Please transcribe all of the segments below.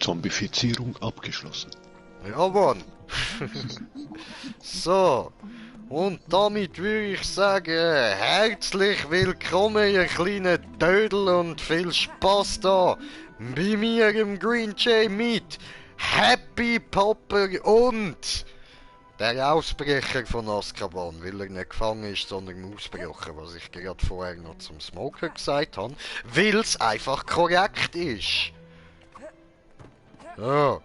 Zombifizierung abgeschlossen. Ja, Mann. So. Und damit würde ich sagen, herzlich willkommen, ihr kleinen Dödel, und viel Spaß da bei mir im Green Jay mit Happy Popper und der Ausbrecher von Azkaban, weil er nicht gefangen ist, sondern im Ausbrecher, was ich gerade vorher noch zum Smoker gesagt habe, weil es einfach korrekt ist. Ja,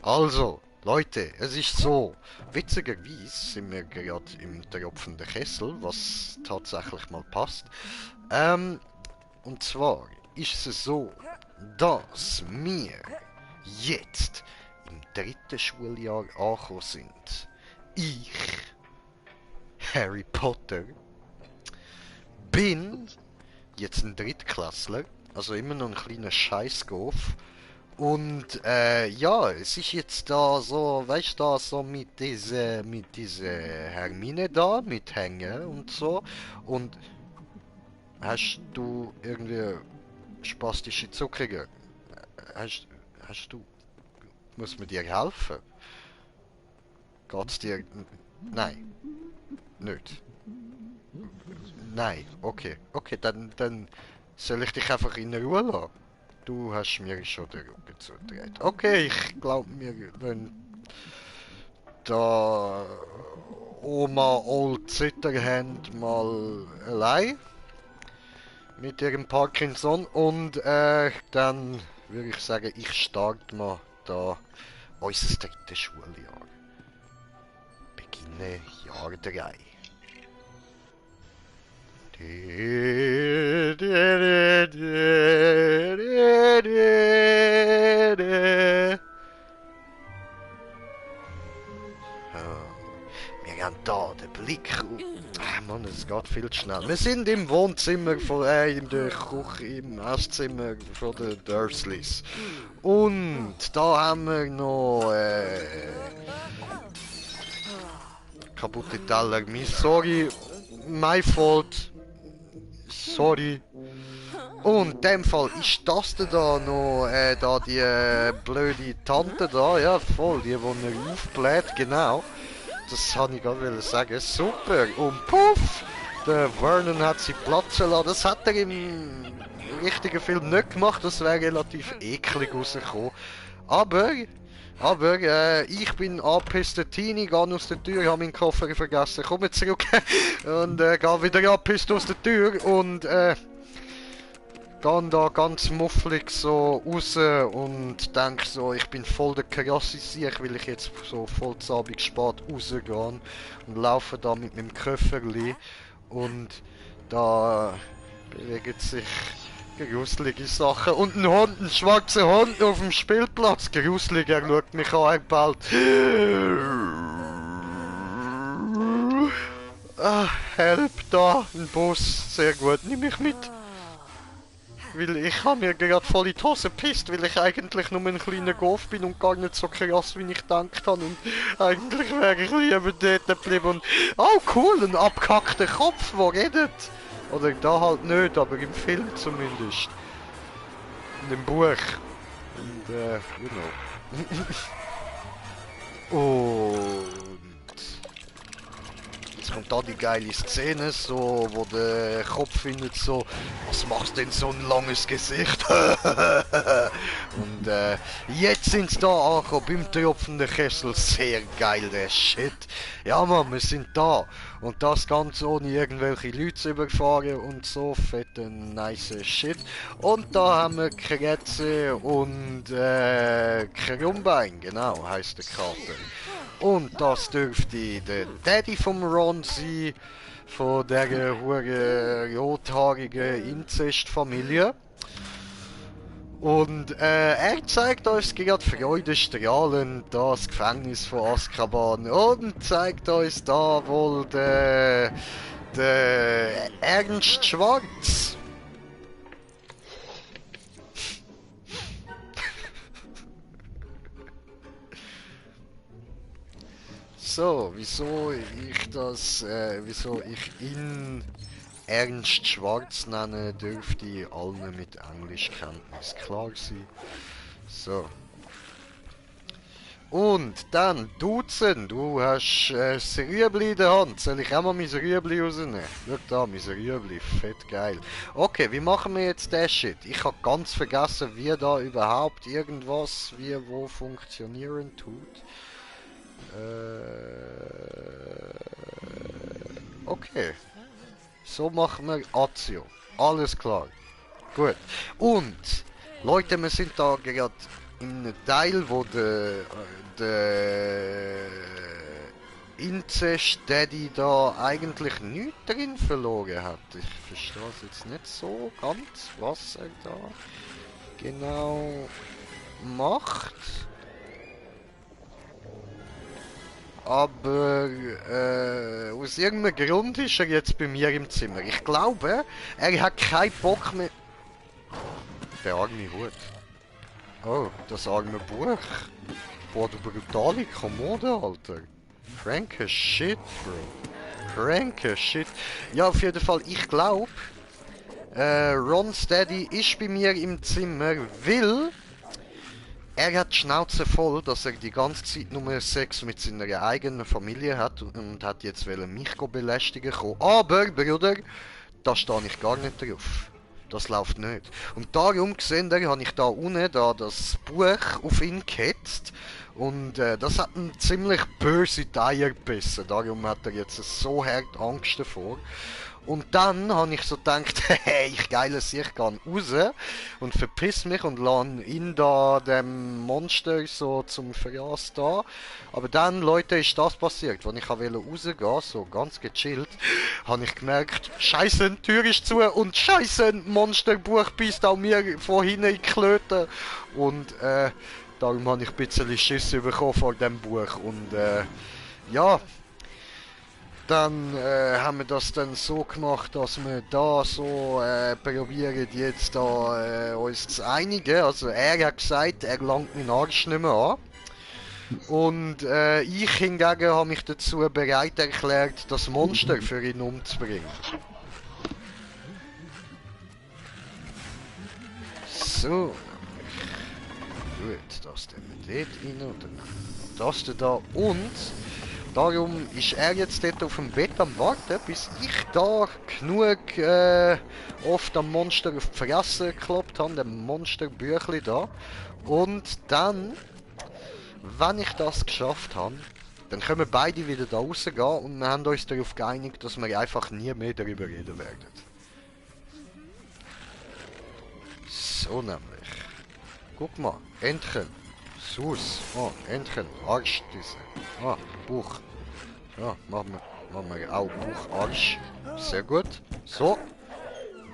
also, Leute, es ist so, witzigerweise sind wir gerade im tropfenden Kessel, was tatsächlich mal passt. Und zwar ist es so, dass wir jetzt im dritten Schuljahr angekommen sind. Ich, Harry Potter, bin jetzt ein Drittklässler, also immer noch ein kleiner Scheißgolf. Und ja, es ist jetzt da so, weißt du, da so mit diese Hermine da, mit Hängen und so. Und hast du irgendwie spastische Zuckungen? Hast, hast du, muss man dir helfen? Geht's dir? Nein, nicht. Nein, okay, okay, dann soll ich dich einfach in Ruhe lassen. Du hast mir schon den Rücken zugedreht. Okay, ich glaube, wir wollen da Oma Old Sitterhand mal allein mit ihrem Parkinson, und dann würde ich sagen, ich starte mal da unser drittes Schuljahr. Beginne Jahr 3. Wir haben da den Blick. Ah, Mann, es geht viel zu schnell. Wir sind im Wohnzimmer in der Küche, im Esszimmer von den Dursleys. Und da haben wir noch kaputte Teller. Sorry, my fault. Sorry. Und in dem Fall ist das da noch da die blöde Tante da, ja voll, die er aufbläht, genau. Das habe ich gerade sagen. Super. Und puff! Der Vernon hat sie platzen lassen. Das hat er im richtigen Film nicht gemacht. Das wäre relativ eklig rausgekommen. Aber ich bin angepisster Teenie, gehe aus der Tür, habe meinen Koffer vergessen, komme zurück und gehe wieder angepisst aus der Tür und gehe da ganz mufflig so raus und denke so, ich bin voll der Krassisier, weil ich jetzt so voll zabig spät rausgehe und laufe da mit meinem Köfferli und da bewegen sich gruselige Sachen und ein Hund, ein schwarzer Hund auf dem Spielplatz, gruselig, er schaut mich an, er bellt. Ah, help da, ein Bus, sehr gut, nimm mich mit. Weil ich habe mir gerade voll in die Hose gepisst, weil ich eigentlich nur ein kleiner Golf bin und gar nicht so krass, wie ich gedacht habe. Und eigentlich wäre ich lieber dort geblieben und... Oh cool, ein abgehackter Kopf, der redet. Oder da halt nicht, aber im Film zumindest. In dem Buch. Und you know. Und... Jetzt kommt da die geile Szene, so, wo der Kopf findet so, was machst denn so ein langes Gesicht? Und jetzt sind sie da angekommen, beim tropfenden Kessel, sehr geil, der Shit. Ja Mann, wir sind da. Und das Ganze ohne irgendwelche Leute zu überfahren und so, fette, nice Shit. Und da haben wir Kretze und Krummbein, genau, heisst der Kater. Und das dürfte der Daddy vom Ron sein, von dieser hure rothaarigen Inzestfamilie. Und er zeigt uns gerade freudestrahlend das Gefängnis von Azkaban und zeigt uns da wohl der Ernst Schwarz. So, wieso ich ihn Ernst Schwarz nenne, dürfte allen mit Englischkenntnis klar sein. So, Und dann, Duzen, du hast das Rüebli in der Hand. Soll ich auch mal mein Rüebli rausnehmen? Schau da, mein Rüebli, fett geil. Okay, wie machen wir jetzt das Shit? Ich habe ganz vergessen, wie da überhaupt irgendwas, wie wo funktionieren tut. Okay. So machen wir Azio. Alles klar. Gut. Und, Leute, wir sind da gerade in einem Teil, wo der Inzest Daddy da eigentlich nichts drin verloren hat. Ich verstehe es jetzt nicht so ganz, was er da genau macht. Aber aus irgendeinem Grund ist er jetzt bei mir im Zimmer. Ich glaube, er hat keinen Bock mehr... Der arme Hut. Oh, das arme Buch. Boah, du brutale Kommode, Alter. Cranker Shit, Bro. Cranker Shit. Ja, auf jeden Fall, ich glaube, Ron's Daddy ist bei mir im Zimmer, weil... Er hat die Schnauze voll, dass er die ganze Zeit nur Sex mit seiner eigenen Familie hat und hat jetzt mich belästigen kommen. Aber, Bruder, da stehe ich gar nicht drauf. Das läuft nicht. Und darum gesehen, habe ich da unten das Buch auf ihn gehetzt. Und das hat ihn ziemlich böse Eier gebissen. Darum hat er jetzt so hart Angst davor. Und dann habe ich so gedacht, hey, ich geile sich, ich gehe raus und verpiss mich und lasse ihn da, dem Monster, so zum Verjass da. Aber dann, Leute, ist das passiert. Als ich rausgehen, so ganz gechillt, habe ich gemerkt, Scheiße, die Tür ist zu und Scheiße, ein Monsterbuch beißt auch mir von hinten in die Klöte. Und darum habe ich ein bisschen Schiss bekommen vor dem Buch. Und ja... Dann haben wir das dann so gemacht, dass wir da so probieren jetzt da uns zu einigen. Also er hat gesagt, er langt meinen Arsch nicht mehr an. Und ich hingegen habe mich dazu bereit erklärt, das Monster für ihn umzubringen. So. Gut, das tun wir dort rein und dann das da und... Darum ist er jetzt dort auf dem Bett am Warten, bis ich da genug oft am Monster auf die Fresse gekloppt habe, dem Monsterbüchli da. Und dann, wenn ich das geschafft habe, dann können wir beide wieder da rausgehen und wir haben uns darauf geeinigt, dass wir einfach nie mehr darüber reden werden. So nämlich. Guck mal, Entchen. Sus. Oh, Entchen. Arschdüse. Ah, Buch. Ja, machen wir auch Buch, Arsch. Sehr gut. So.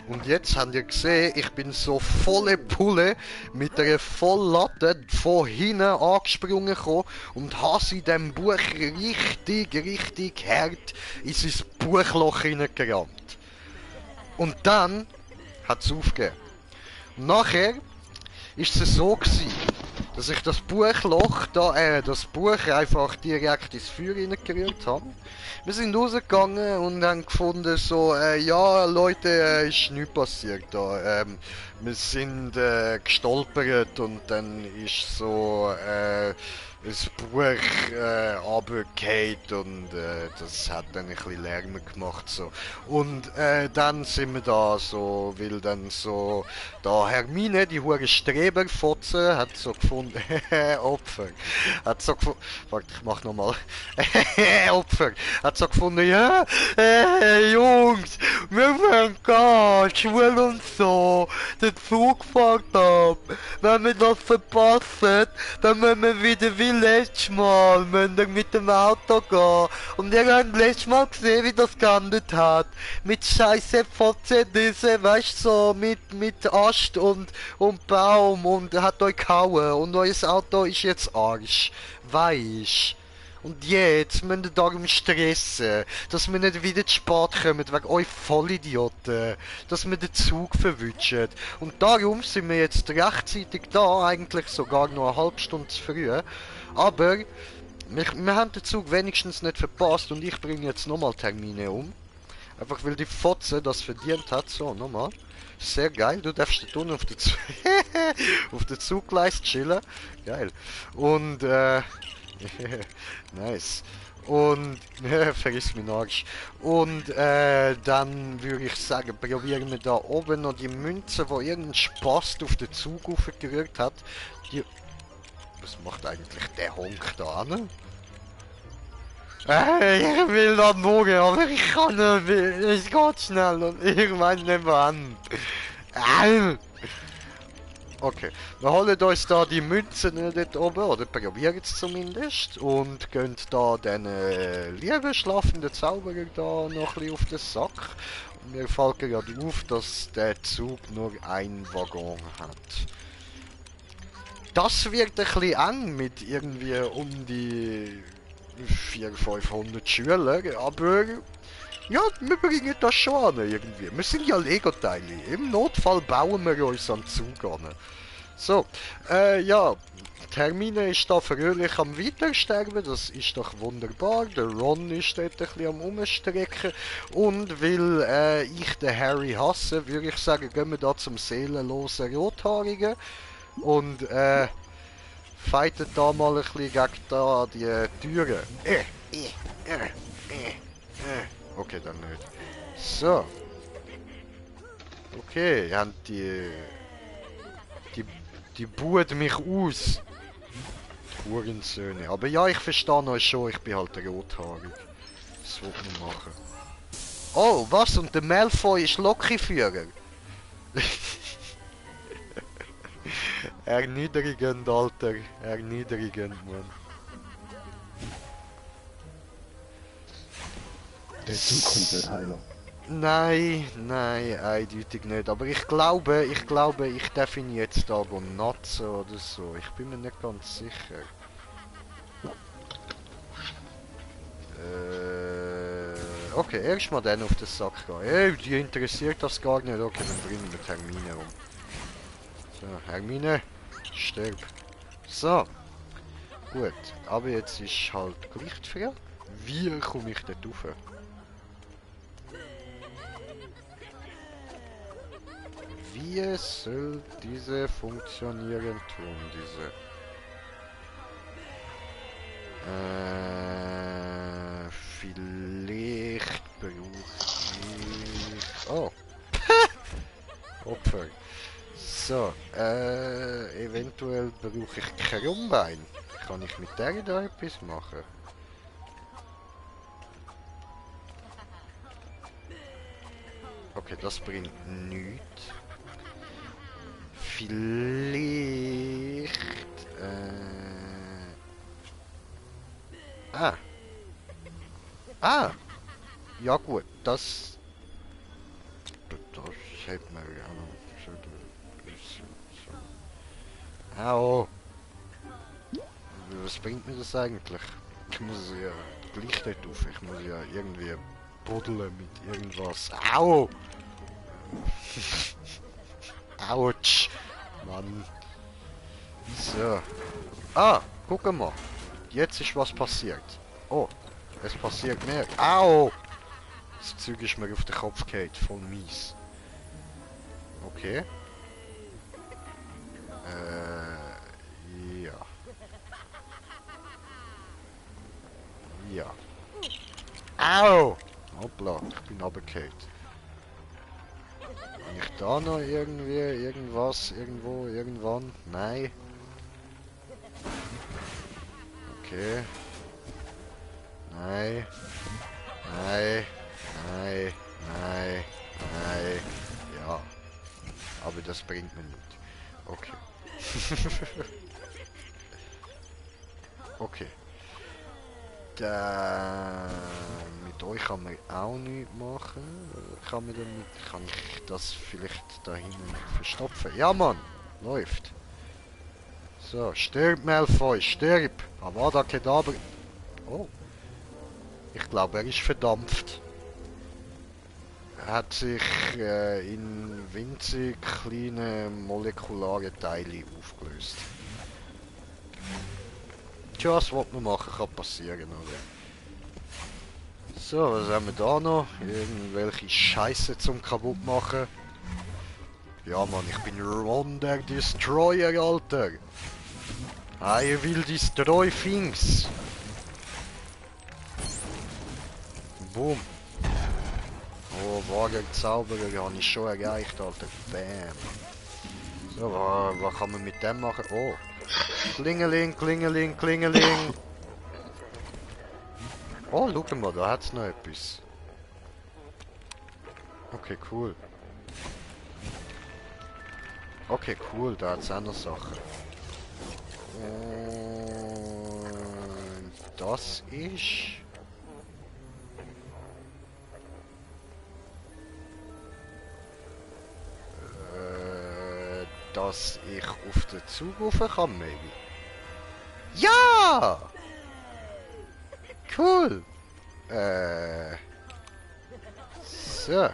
Und jetzt habt ihr gesehen, ich bin so volle Pulle mit einer Volllatte von hinten angesprungen gekommen und habe in dem Buch richtig hart in sein Buchloch hineingerammt. Und dann hat es aufgegeben. Und nachher ist es so gewesen, dass ich das Buchloch da, das Buch einfach direkt ins Feuer reingerührt habe. Wir sind rausgegangen und haben gefunden so, ja Leute, ist nichts passiert da. Wir sind gestolpert und dann ist so das Buch runtergefallen und das hat dann ein bisschen Lärm gemacht so. Und dann sind wir da so, weil dann so, da Hermine, die hure Streberfotze, hat so gefunden, Opfer, hat so gefunden, warte, ich mach nochmal, Opfer, hat so gefunden, ja, Jungs, wir werden gehen, schwul und so, der Zug fährt ab, wenn wir das verpassen, dann müssen wir wieder wie letztes Mal, müssen wir mit dem Auto gehen, und ihr habt letztes Mal gesehen, wie das geendet hat, mit scheiße Fotze, diese, weißt du, so, mit Ast und Baum, und hat euch gehauen, und euer Auto ist jetzt Arsch, weisst. Und jetzt müsst ihr darum stressen, dass wir nicht wieder zu spät kommen wegen euch Vollidioten, dass wir den Zug verwutschen. Und darum sind wir jetzt rechtzeitig da, eigentlich sogar noch eine halbe Stunde zu früh. Aber wir haben den Zug wenigstens nicht verpasst und ich bringe jetzt nochmal Termine um. Einfach weil die Fotze das verdient hat. So, nochmal. Sehr geil. Du darfst da unten auf der, auf der Zugleist chillen. Geil. Und, nice. Und, vergiss meinen Arsch. Und, dann würde ich sagen, probieren wir da oben noch die Münze, wo irgendein Spast auf den Zug aufgerührt hat. Die... Was macht eigentlich der Honk da, ne? Ich will da morgen, aber ich kann nicht mehr. Es geht schnell und ich meine nicht mehr an. Okay, wir holen uns da die Münzen dort oben, oder probieren es zumindest, und gehen da den lieben schlafenden Zauberer da noch ein bisschen auf den Sack. Und mir fällt gerade auf, dass der Zug nur ein Waggon hat. Das wird ein bisschen eng mit irgendwie um die 400-500 Schüler, aber ja, wir bringen das schon an irgendwie. Wir sind ja Lego-Teile. Im Notfall bauen wir uns am Zug an. So, ja, Hermine ist da fröhlich am Weitersterben, das ist doch wunderbar. Der Ron ist dort ein bisschen am Umstrecken. Und weil ich den Harry hasse, würde ich sagen, gehen wir da zum seelenlosen Rothaarigen. Und fighten da mal ein bisschen gegen da die Türen. Okay, dann nicht. So. Okay, ihr habt die buhen mich aus. Die Hurensöhne. Aber ja, ich verstehe euch schon, ich bin halt rothaarig. Das will man machen. Oh, was? Und der Malfoy ist Loki-Führer? Erniedrigend, Alter. Erniedrigend, Mann. Der Zug kommt nicht heiler. Nein, nein, eindeutig nicht. Aber ich glaube, ich darf ihn jetzt da nutzen oder so. Ich bin mir nicht ganz sicher. Okay, erstmal den auf den Sack gehen. Ey, die interessiert das gar nicht. Okay, dann bringen wir Hermine um. So, Hermine, stirb. So. Gut, aber jetzt ist halt gleich die Frage. Wie komme ich dort rauf? Wie soll diese funktionieren tun, diese? Vielleicht brauche ich... Oh! Opfer. So, eventuell brauche ich Krummbein. Kann ich mit der da etwas machen? Okay, das bringt nichts. Vielleicht... Ah! Ah! Ja gut, das hält man ja noch. Au! Was bringt mir das eigentlich? Ich muss ja gleich dort auf. Ich muss ja irgendwie buddeln mit irgendwas. Au! Autsch! Mann! So. Ah! Guck mal! Jetzt ist was passiert. Oh! Es passiert mehr. Au! Das Zeug ist mir auf den Kopf gefallen. Voll mies. Okay. Ja. Ja. Au! Hoppla, ich bin runtergefallen. Kann ich da noch irgendwie, irgendwas, irgendwo, irgendwann? Nein. Okay. Nein. Nein. Nein. Nein. Nein. Ja. Aber das bringt mir nicht. Okay. Okay. Mit euch kann man auch nichts machen. Kann ich das vielleicht da hinten verstopfen? Ja, Mann! Läuft. So, stirb Malfoy, stirb! Avada Kedavra. Oh. Ich glaube, er ist verdampft. Er hat sich in winzig kleine molekulare Teile aufgelöst. Tja, was will man machen, kann passieren, oder? So, was haben wir da noch? Irgendwelche Scheiße zum kaputt machen. Ja Mann, ich bin Ron der Destroyer, Alter. I will destroy things. Boom. Oh, Wagen Zauberer habe ich schon erreicht, Alter. Bam. So, was kann man mit dem machen? Oh. Klingeling, klingeling, klingeling. Oh, schau mal, da hat's noch etwas. Okay, cool. Okay, cool, da hat's auch noch Sachen. Und das ist... dass ich auf den Zug rauf kann, maybe. Ja! Cool! So.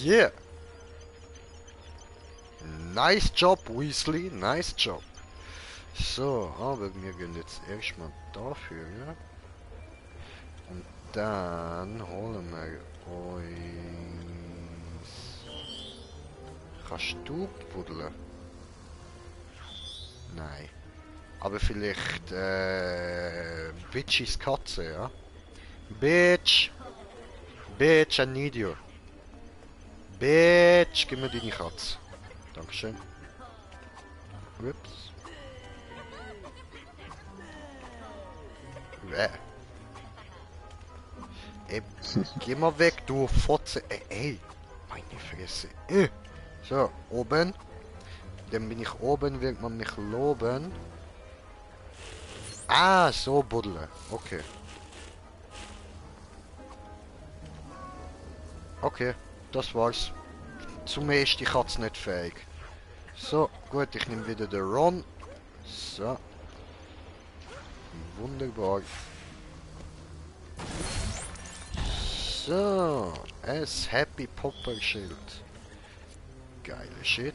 Yeah! Nice job, Weasley, nice job. So, aber wir gehen jetzt erstmal dafür, ja? Und dann holen wir uns... Kannst du buddeln? Nein. Aber vielleicht, Bitchys Katze, ja? Bitch! Bitch, I need you. Bitch, gib mir deine Katze. Dankeschön. Ups. Ey, geh mal weg, du Fotze. Ey, meine Fresse. So, oben. Dann bin ich oben, wird man mich loben. Ah, so buddeln. Okay. Okay, das war's. Zum mehr ist die Katze nicht fähig. So, gut, ich nehme wieder den Ron. So. Wunderbar. So, es Happy Popper Schild. Geile Shit.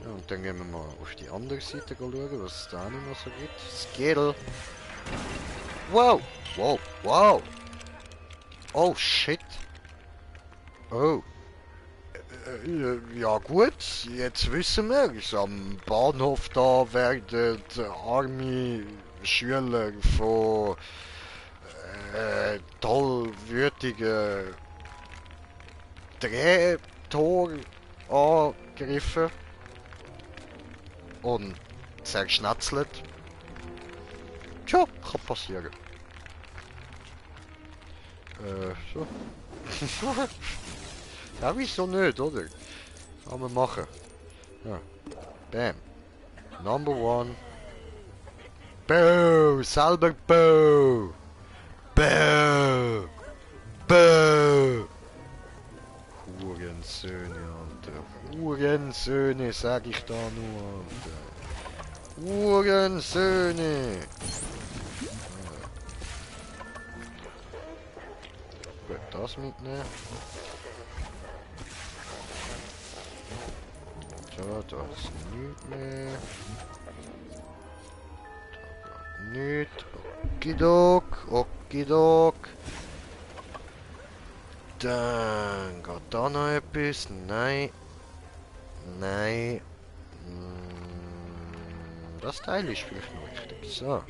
Ja, und dann gehen wir mal auf die andere Seite schauen, was es da noch so gibt. Skittle. Wow, wow, wow. Oh shit. Oh. Ja gut, jetzt wissen wir es. Am Bahnhof da werden arme Schüler von tollwütigen Drehtor angegriffen und zerschnetzelt. Tja, kann passieren. So. Ja, wieso nicht, oder? Kann man machen. Ja. Bam. Number one. Bow! Selber Bow! Bow! Bow! Hurensöhne, Alter. Hurensöhne, sag ich da nur, Alter. Hurensöhne! Gut, das mitnehmen. So, da ist nichts mehr. Da geht nichts. Okidok, okidok. Dann geht da noch etwas. Nein. Nein. Das Teil ist vielleicht noch wichtig. So.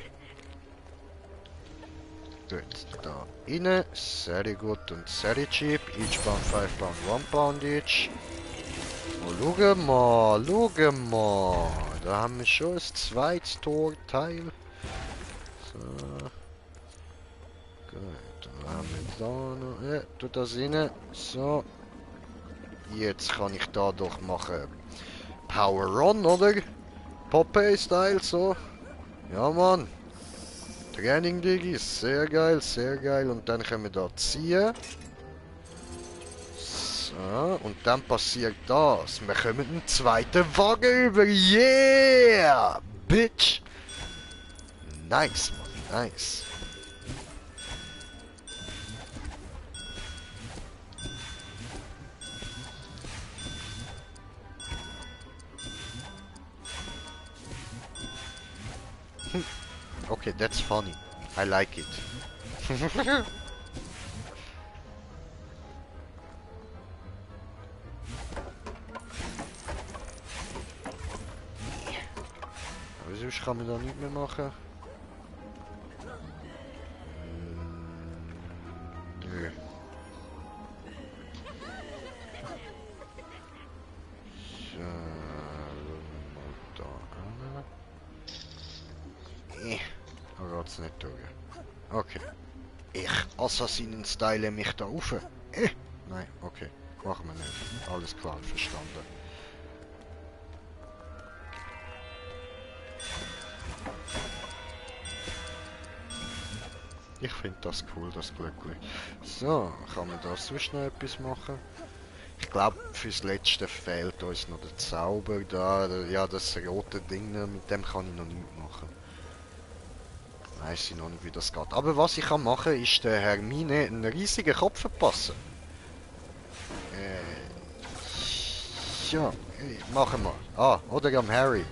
Gut, da rein. Sehr gut und sehr cheap. Each pound 5 pound, 1 pound each. Oh, schau mal, schau mal. Da haben wir schon ein zweites Torteil. So. Gut, dann haben wir da noch. Ja, tut das rein. So. Jetzt kann ich da doch machen. Power Run, oder? Popeye-Style, so. Ja, Mann. Training, Digi. Sehr geil, sehr geil. Und dann können wir da ziehen. So, und dann passiert das. Wir kommen einen zweiten Wagen über. Yeah! Bitch! Nice, Mann. Nice. Okay, that's funny. I like it. Aber sonst kann man da nichts mehr machen. Nö. So, mal da hin. Da geht's nicht durch. Okay. Ich Assassinen-style mich da rauf. Nein, okay. Machen wir nicht. Alles klar, verstanden. Ich finde das cool, das Glöckli. So, kann man da sonst noch etwas machen? Ich glaube, fürs Letzte fehlt uns noch der Zauber da. Ja, das rote Ding, mit dem kann ich noch nichts machen. Weiss ich noch nicht, wie das geht. Aber was ich kann machen, ist der Hermine einen riesigen Kopf verpassen. Ja, machen wir. Ah, oder am Harry.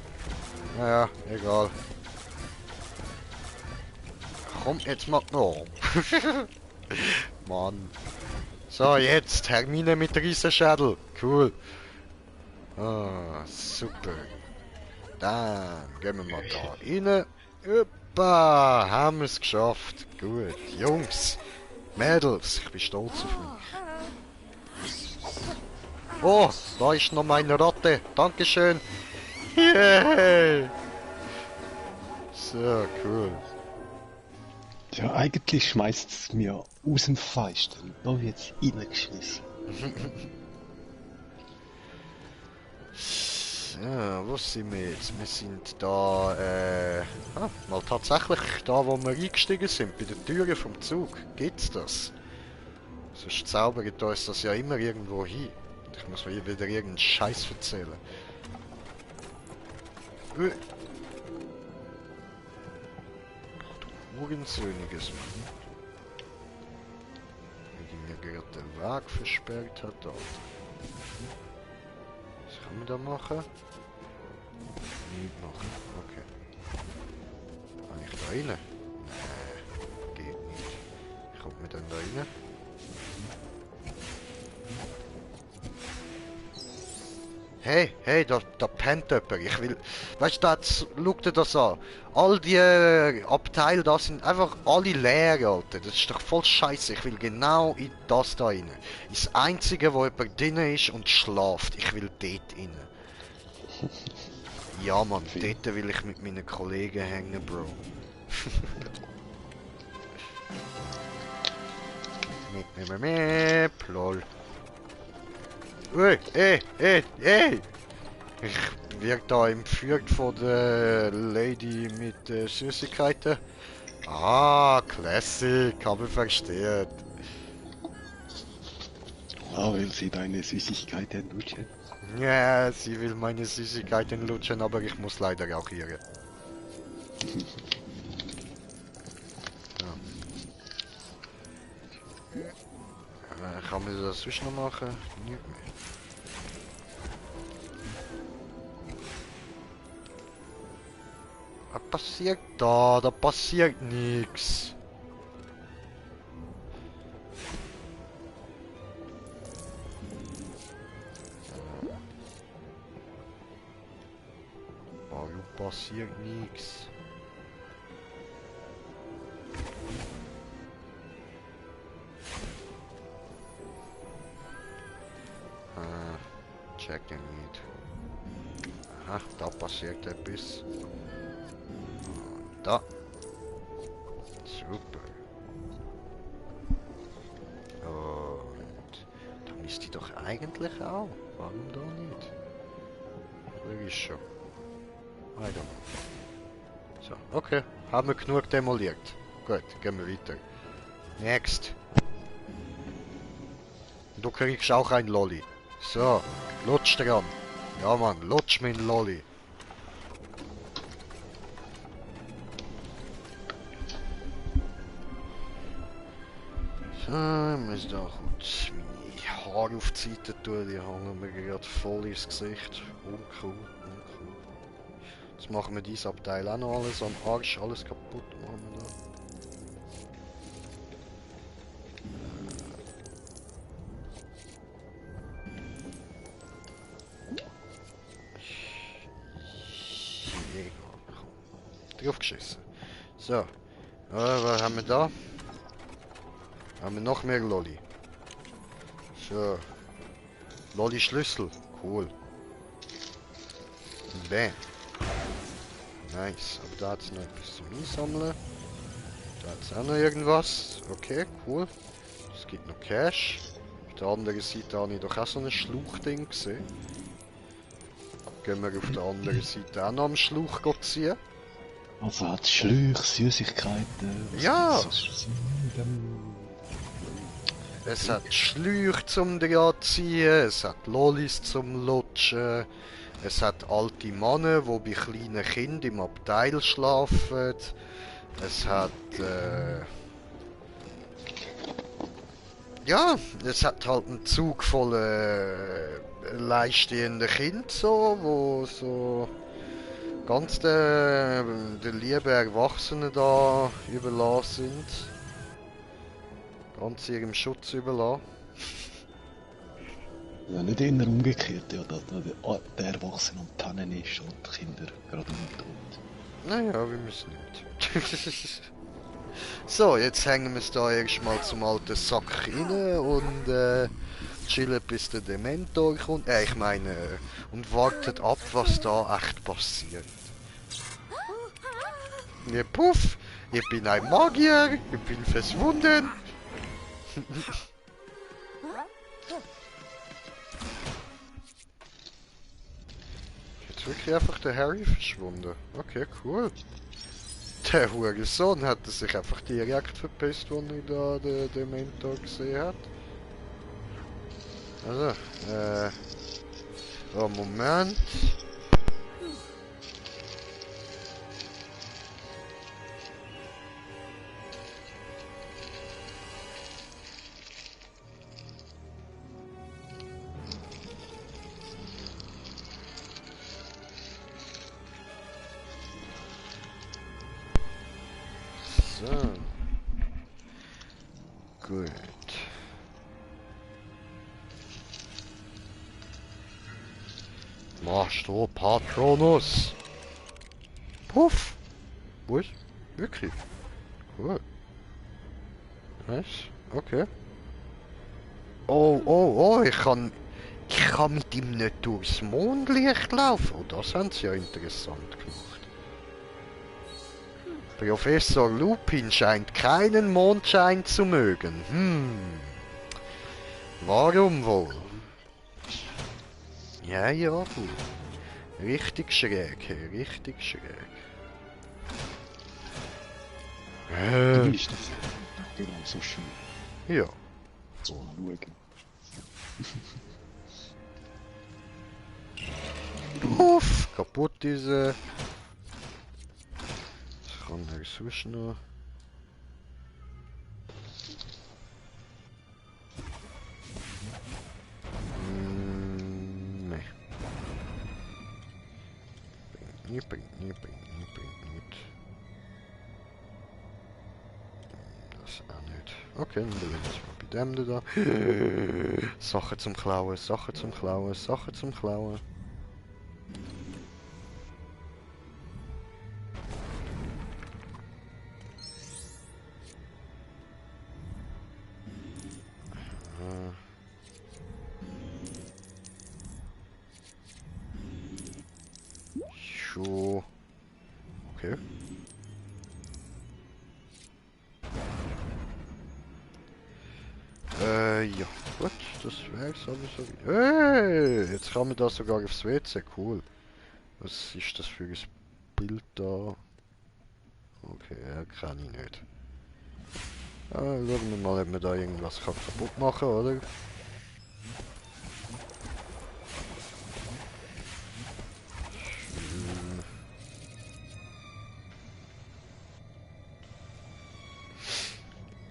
Naja, egal. Komm, jetzt mal... Oh. Mann. So, jetzt Hermine mit Riesenschädel. Cool. Ah, super. Dann gehen wir mal da rein. Hoppa, haben wir es geschafft. Gut. Jungs, Mädels, ich bin stolz auf mich. Oh, da ist noch meine Ratte. Dankeschön. Yay. So, cool. Ja, eigentlich schmeißt es mir aus dem Fenster. Da wird's reingeschmissen. So, wo sind wir jetzt? Wir sind da, mal tatsächlich da, wo wir eingestiegen sind, bei den Türen vom Zug. Gibt's das? Sonst zaubert uns das ja immer irgendwo hin. Ich muss mir wieder irgendeinen Scheiß erzählen. Du Hurensöhniges Mann. Wie mir gerade den Weg versperrt hat dort. Was kann man da machen? Nicht machen, okay. Kann ich da rein? Nee, geht nicht. Wie kommt man denn da rein? Hey, hey, da pennt jemand. Ich will... Weißt du, schau dir das an. All die Abteile da sind einfach alle leer, Alter. Das ist doch voll scheiße. Ich will genau in das da rein. Das Einzige, wo jemand drin ist und schlaft. Ich will dort rein. Ja, Mann, dort will ich mit meinen Kollegen hängen, Bro. Lol. Ey! Ich werde da entführt von der Lady mit Süßigkeiten. Ah, Classic, habe versteht. Ah, will sie deine Süßigkeiten lutschen? Ja, sie will meine Süßigkeiten lutschen, aber ich muss leider rauchieren. Ja. Kann man das sonst noch machen? Nicht mehr. Was passiert da? Da passiert nichts. Warum passiert nichts? Checken nicht. Aha, da passiert etwas. Da. Super. Und da müsste ich doch eigentlich auch. Warum da nicht? Wer ist schon? I don't know. So, okay. Haben wir genug demoliert. Gut, gehen wir weiter. Next. Du kriegst auch ein Lolli. So, lutsch dran. Ja Mann, lutsch mein Lolli. So, ich muss da kurz meine Haare auf die Seite tun, die hängen mir gerade voll ins Gesicht. Uncool, uncool. Jetzt machen wir dieses Abteil auch noch alles am Arsch, alles kaputt machen wir da. draufgeschissen. So. Was haben wir da? Haben wir noch mehr Lolli. So. Lolli Schlüssel. Cool. Bam. Nice. Aber da hat es noch etwas zum Einsammeln. Da hat es auch noch irgendwas. Okay, cool. Es gibt noch Cash. Auf der anderen Seite habe ich doch auch so ein Schlauchding gesehen. Gehen wir auf der anderen Seite auch noch am Schlauch ziehen. Also hat Schläuche, Süßigkeiten. Ja! So Es hat Schläuche zum Ziehen, es hat Lollis zum Lutschen, es hat alte Männer, die bei kleinen Kindern im Abteil schlafen, es hat ja, es hat halt einen Zug voller leistehender Kinder so, wo so ganz der lieben Erwachsenen da überlassen sind. Ganz ihrem Schutz überlassen. Ja, nicht eher umgekehrt, ja, dass der Erwachsene am Pennen ist und die Kinder gerade im Tod. Naja, wir müssen nicht. So, jetzt hängen wir es da erstmal zum alten Sack rein und chillen bis der Dementor kommt. Ich meine, und wartet ab, was da echt passiert. Ja, puff, ich bin ein Magier, ich bin verschwunden. Jetzt wirklich einfach der Harry verschwunden. Okay, cool. Der Hurensohn hat sich einfach direkt verpisst, als er da den Dementor gesehen hat. Also, oh, Moment. So. Gut. Master Patronus. Puff. Wo ist? Wirklich? Cool. Nice. Okay. Oh, oh, oh, ich kann mit ihm nicht durchs Mondlicht laufen. Oh, das haben sie ja interessant gemacht. Professor Lupin scheint keinen Mondschein zu mögen. Warum wohl? Ja, ja, wohl. Richtig schräg, hey, richtig schräg. Wie ist das? Genau, so schön. Ja. So, schauen. Puff, kaputt diese. Was kann er sonst noch? Nee. Bringt nicht. Das auch nicht. Okay, dann bleiben wir mal bei dem da. Sachen zum Klauen, Sachen zum Klauen, Sachen zum Klauen. So. Okay. Ja, gut, das wär's aber so. Hey, jetzt kann man da sogar aufs WC, cool. Was ist das für ein Bild da? Okay, kann ich nicht. Schauen wir mal, ob man da irgendwas kaputt machen kann, oder?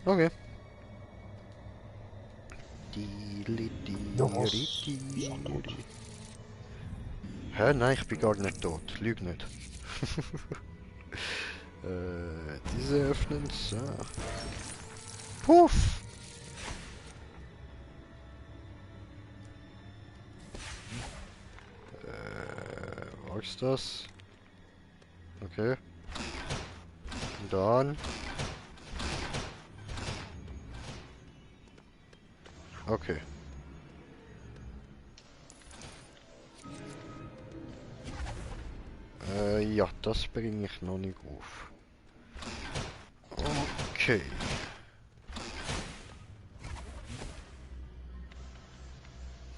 Okay. Hä? Nein, ich bin gar nicht tot. Lüg nicht. Diese öffnen. So. Puff! Was ist das? Okay. Und dann. Okay. Ja, das bringe ich noch nicht auf. Okay.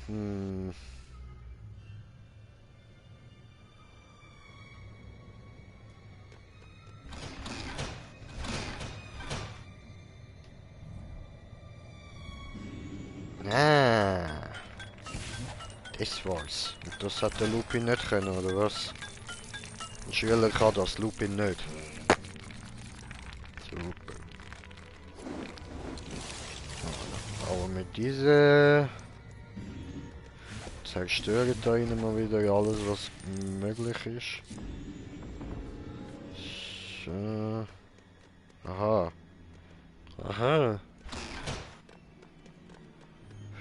Hm. Ah, das war's. Und das hat der Lupin nicht können, oder was? Ein Schüler kann das, Lupin nicht. Super. Aber mit dieser zerstören da ihnen mal wieder alles, was möglich ist. So. Aha. Aha.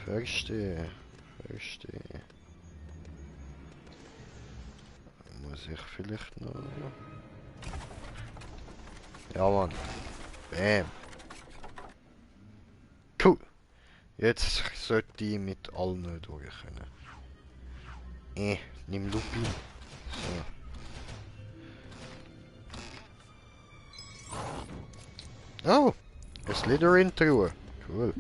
Verstehe. Verstehe. Muss ich vielleicht noch... Ja, Mann. Bam. Cool. Jetzt sollte ich mit allen durch können. Nimm Lupin. So. Oh, eine Slytherin-Truhe. Cool.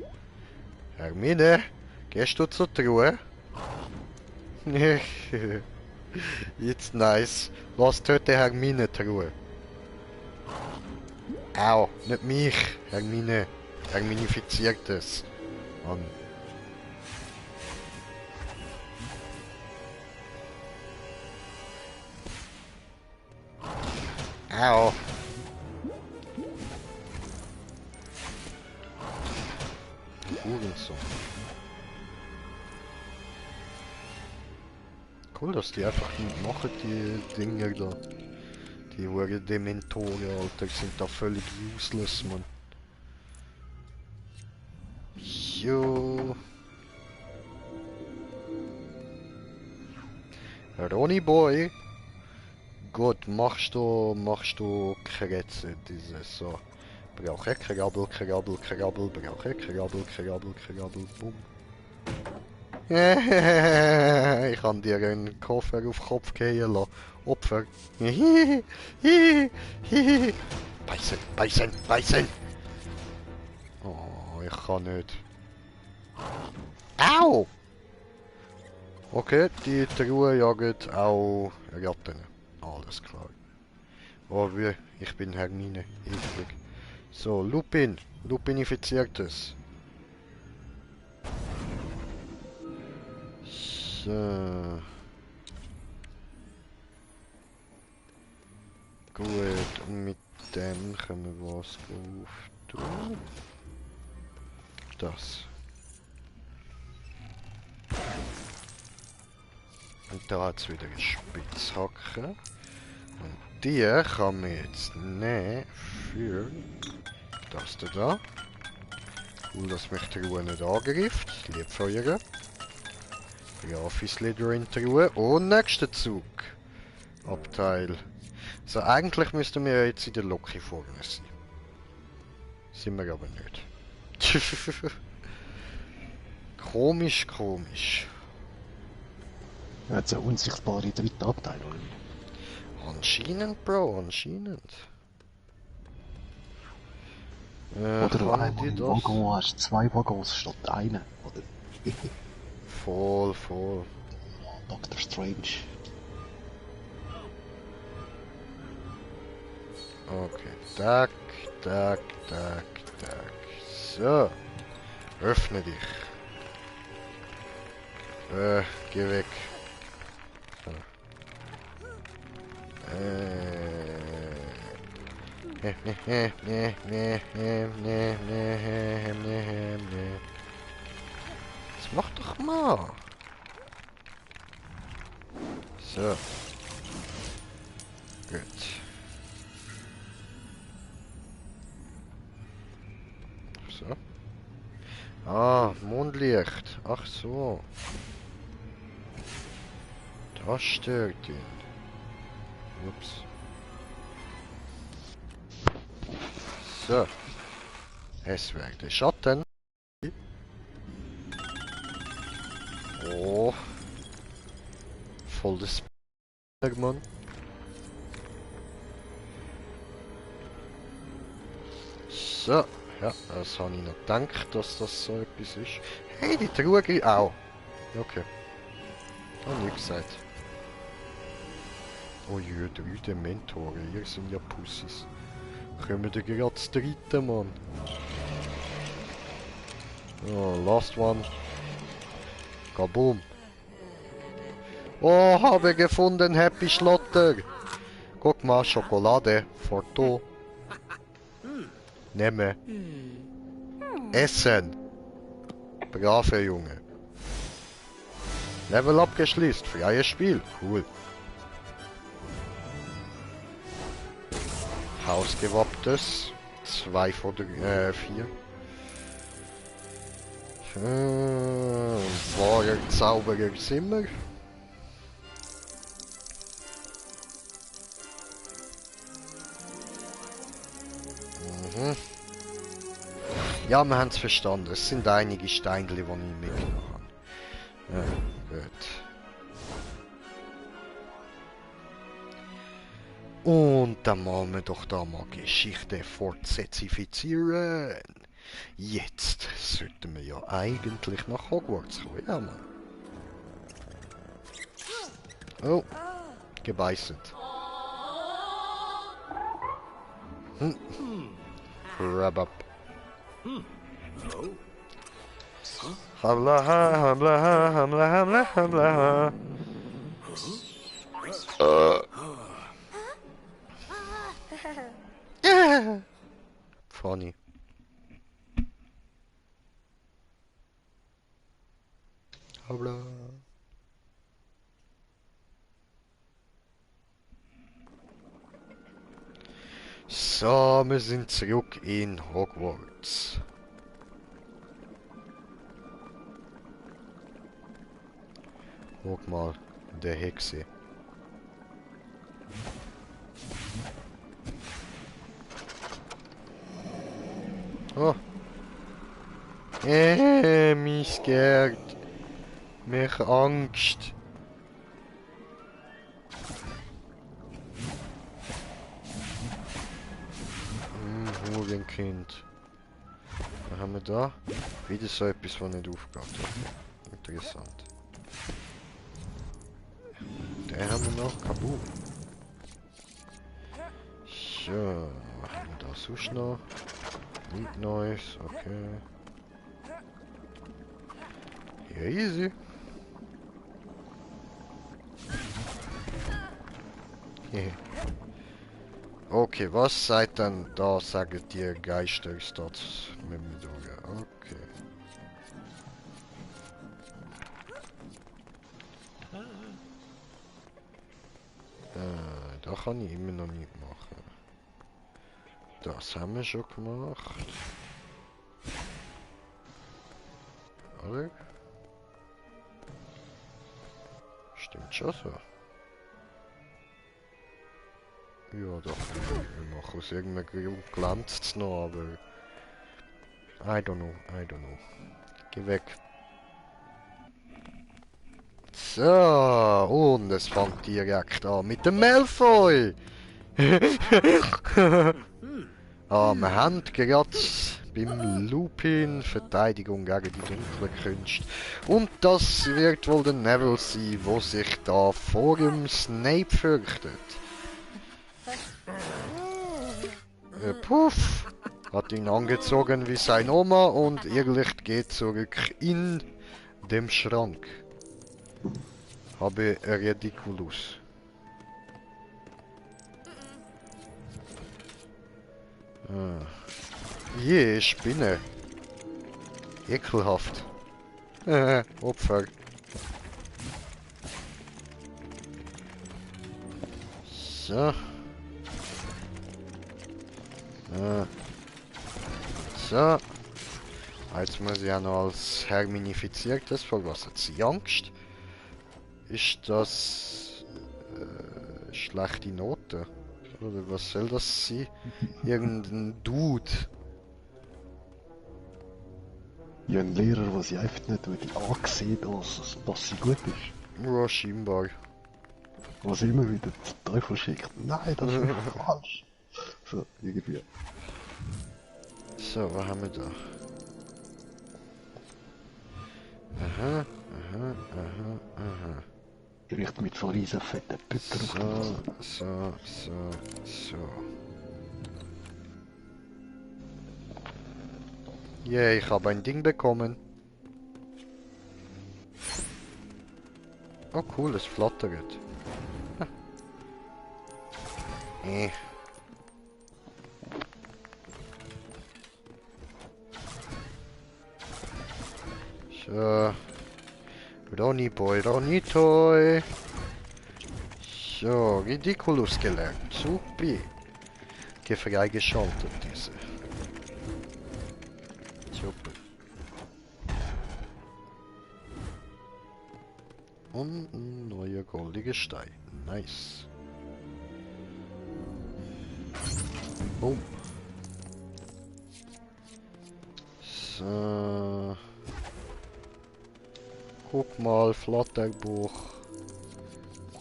Hermine, gehst du zur Truhe? Jetzt nice. Lass töte Hermine-Truhe. Au, nicht mich, Hermine. Herminifiziert es. Mann. Au. Hurensohn. Cool, dass die einfach nicht machen, die Dinger da. Die Huren Dementoren, Alter, sind da völlig useless, man. Jo. Ronny Boy. Gut, machst du Kretze, diese so. Brauche Krabbel, Krabbel, Krabbel, brauche Krabbel, Krabbel, Krabbel, boom. Ich kann dir einen Koffer auf den Kopf gehen lassen. Opfer. Beißen, beißen, beißen. Oh, ich kann nicht. Au! Okay, die Truhe jagt auch Ratten. Alles klar. Oh, ich bin Hermine. Eklig. So, Lupin. Lupinifiziertes. So. Gut, und mit dem können wir was drauf tun. Das. Und da hat es wieder eine Spitzhacke. Und die kann man jetzt nehmen für das da. Cool, dass mich die Ruhe nicht angreift. Lieb feuern. Grafis Slytherin Truhe. Und nächster Zug. Abteil. So, eigentlich müssten wir jetzt in der Loki vorne sein. Sind wir aber nicht. Komisch, komisch. Er hat so eine unsichtbare dritte Abteilung. Anscheinend, Bro, anscheinend. Oder einmal im Waggon hast du zwei Waggons statt einen, oder? Voll, voll. Dr. Strange. Okay, tack, tack, tack, tack. So. Öffne dich. Geh weg. So. Das mach doch mal. So. Gut. So. Ah, Mondlicht. Ach so. Das stört ihn. Ups. So. Es werde Schatten. Oh. Voll das Mann. So. Ja, das habe ich noch gedacht, dass das so etwas ist. Hey, die Truhe... Au. Okay. Habe ich gesagt. Oh je, 3 Dementoren. Ihr sind ja Pussys. Kommen wir gerade das dritte, Mann. Oh, last one. Kaboom. Oh, habe gefunden, Happy Schlotter. Guck mal, Schokolade. Foto. Nehme. Essen. Brave Junge. Level abgeschlossen. Freies Spiel. Cool. Hausgewapptes. 2 von der 4. Wahrer Zauberer sind wir. Ja, wir haben es verstanden. Es sind einige Steinchen, die ich mitgenommen habe. Ja, gut. Und dann machen wir doch da mal Geschichte fortsetzifizieren. Jetzt sollten wir ja eigentlich nach Hogwarts kommen. Ja, Mann. Oh, gebeißet. Rabab. Hamla, hamla, hamla, hamla, hamla. Funny. Habla. So, wir sind zurück in Hogwarts. Guck mal, der Hexe. Oh. Mich scared. Mich Angst. Hurenkind. Was haben wir da? Wieder so etwas, was nicht aufgeht. Okay. Interessant. Den haben wir noch. Kaboom. So, was haben wir da sonst noch? Nicht Neues, okay. Ja, easy. Okay, was seid denn da, sagt ihr Geisterstats mit mir durch? Okay. Da kann ich immer noch nicht machen. Das haben wir schon gemacht. Oder? Stimmt schon so. Ja, doch. Wir machen aus irgendeinem Grund glänzt es noch, aber... I don't know. Geh weg. So, und es fängt direkt an mit dem Malfoy. Wir haben gerade beim Lupin Verteidigung gegen die dunkle Künste. Und das wird wohl der Neville sein, der sich da vor dem Snape fürchtet. Puff! Hat ihn angezogen wie sein Oma und ihr Licht geht zurück in dem Schrank. Habe ridiculous. Je, Spinne. Ekelhaft. Opfer. So. So. Jetzt muss ich ja noch als Herminifiziertes verlassen. Sie Angst. Ist das schlechte Note? Oder was soll das sein? Irgendein Dude. Ja, ein Lehrer, der sie einfach nicht angesehen, dass sie gut ist. Ja, scheinbar. Was immer wieder zum Teufel schickt. Nein, das ist falsch. So, irgendwie. So, was haben wir da? Aha, aha, aha, aha. Vielleicht mit so riesen fetten Butter So, so, so, so. Yeah, ich habe ein Ding bekommen. Oh cool, es flattert. Ha. So. Ronny Boy, Ronny Toy. So, Ridiculous gelernt. Super. Freigeschaltet diese. Super. Und ein neuer goldiger Stein. Nice. Boom. So. Guck mal, Flatterbuch.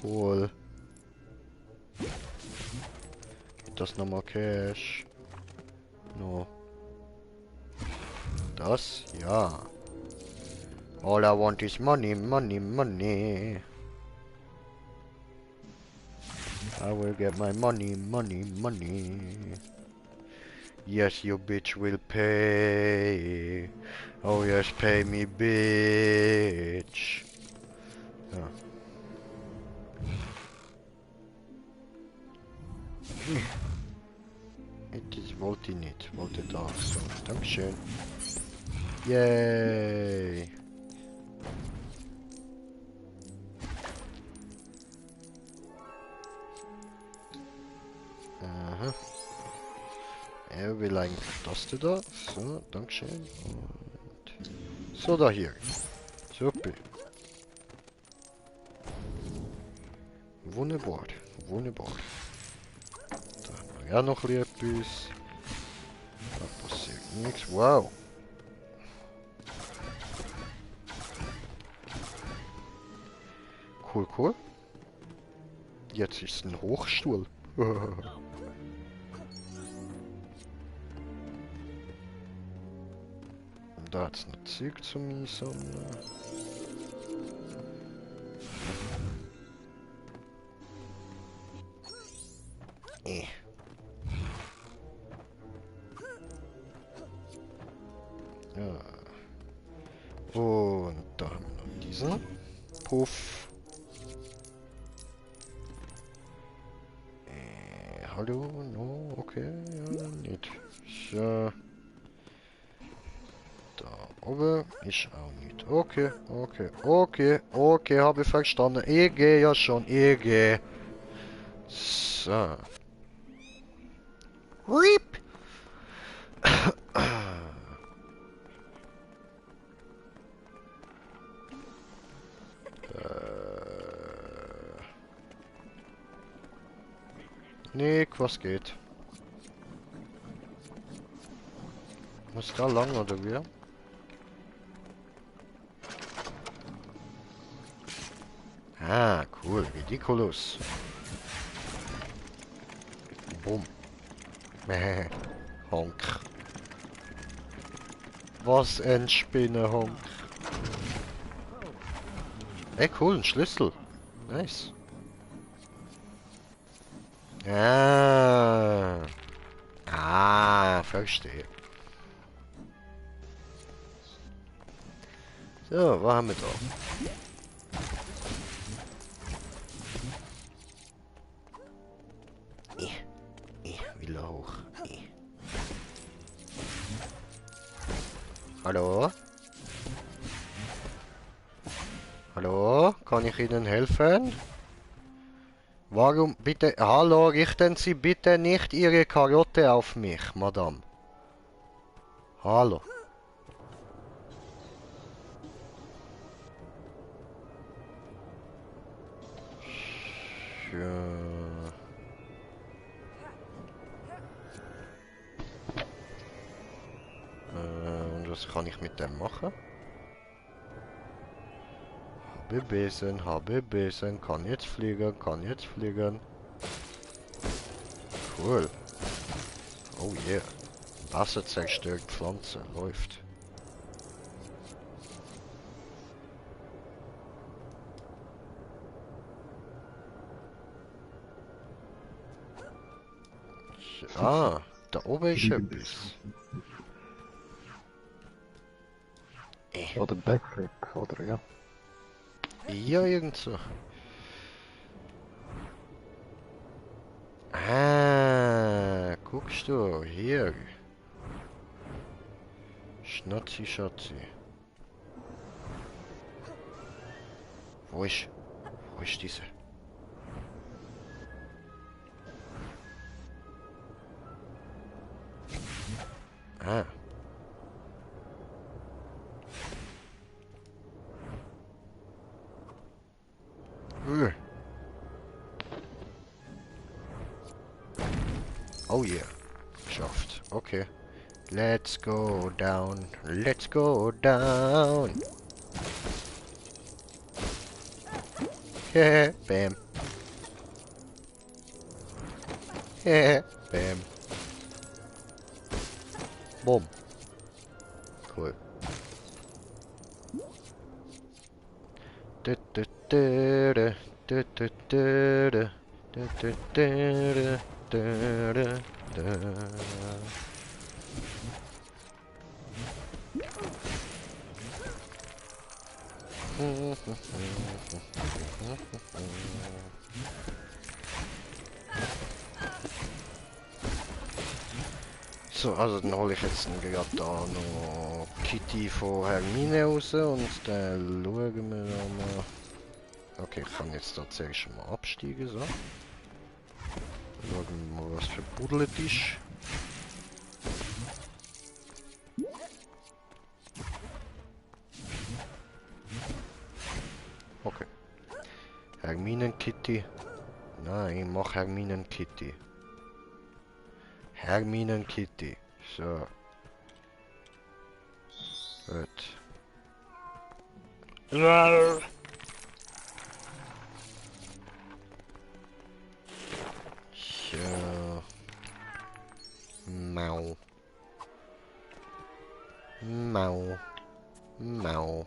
Cool. Gibt das nochmal Cash? No. Das? Ja. All I want is money, money, money. I will get my money, money, money. Yes, you bitch will pay. Oh yes, pay me, bitch. Ja. Das wollte ich nicht. Wollte da. So, Dankeschön. Yay. Aha. Er will eigentlich das da. So, Dankeschön. Und so, da hier. Super. Wunderbar. Wunderbar. Da haben wir ja noch etwas. Da passiert nichts. Wow. Cool, cool. Jetzt ist es ein Hochstuhl. Da hat es noch Zeug zum Einsammeln. Ja. Und da haben wir noch diesen. Puff. Hallo? No, okay, ja, nicht. So. Da oben ist auch nicht. Okay, okay, okay, okay, habe ich verstanden. Ich gehe ja schon, ich gehe. So. Riep! Nick, was geht? Muss da lang oder wie? Ah, cool, ridiculous. Bumm. Honk. Was ein Spinnenhonk. Ey, cool, ein Schlüssel. Nice. Ah. Ah, verstehe. So, was haben wir da? Will hoch. Hallo? Hallo? Kann ich Ihnen helfen? Warum bitte... Hallo, richten Sie bitte nicht Ihre Karotte auf mich, Madame. Hallo. Ja. Was kann ich mit dem machen? Habe Besen, kann jetzt fliegen, kann jetzt fliegen. Cool. Oh yeah. Wasser zerstört Pflanze, läuft. Ah, da oben ist etwas. Oder Backflip, oder ja. Ja, irgend so. Ah, guckst du, hier. Schnatzi, Schatzi. Wo ist diese? Ah. Oh yeah. Geschafft. Okay. Let's go down. Let's go down. Hehe, bam. Hehe, bam. Boom. Cool. So, also dann hole ich jetzt gerade da noch Kitty von Hermine raus und dann schauen wir mal. Okay, ich kann jetzt da zuerst schon mal absteigen, so. Schauen wir mal, was für Buddel es ist. Okay. Herminen-Kitty. Nein, mach Herminen-Kitty. Herminen-Kitty. So. Gut. So. Mau. Mau. Mau.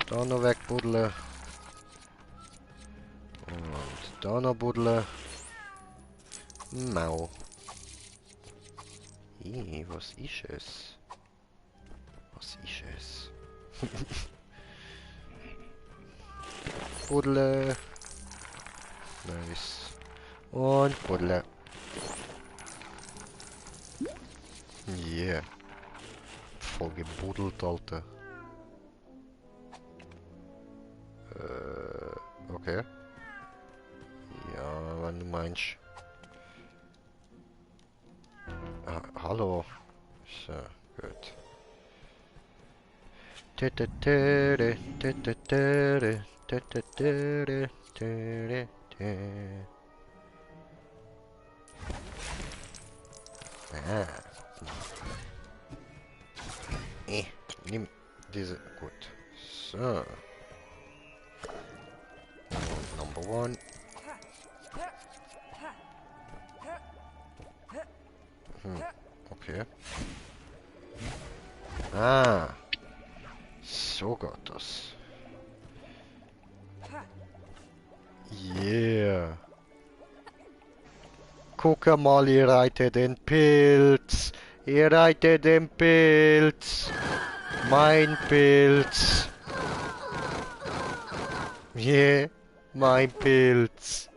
Da noch wegbuddeln. Und da noch buddeln. Mau. Was ist es? Was ist es? Buddeln. Nice. Und buddeln. Yeah. Voll gebuddelt, Alter. Okay. Ja, wenn du meinst. Ah, hallo. So, gut. Ah. Nimm diese. Gut. So. Number one. Okay. Ah. So geht das. Yeah. Guck mal, ihr reitet den Pilz. Ihr reitet den Pilz. Mein Pilz. Yeah. Mein Pilz.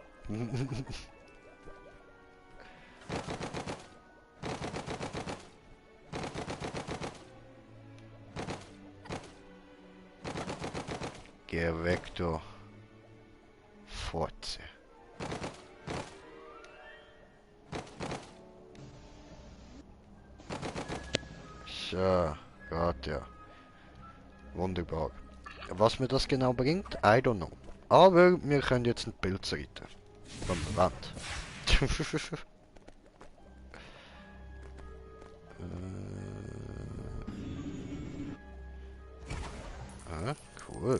Geh weg, du Fotze. So, geht ja. Wunderbar. Was mir das genau bringt, I don't know. Aber wir können jetzt einen Pilz reiten. Wenn wir wollen. Aha, cool.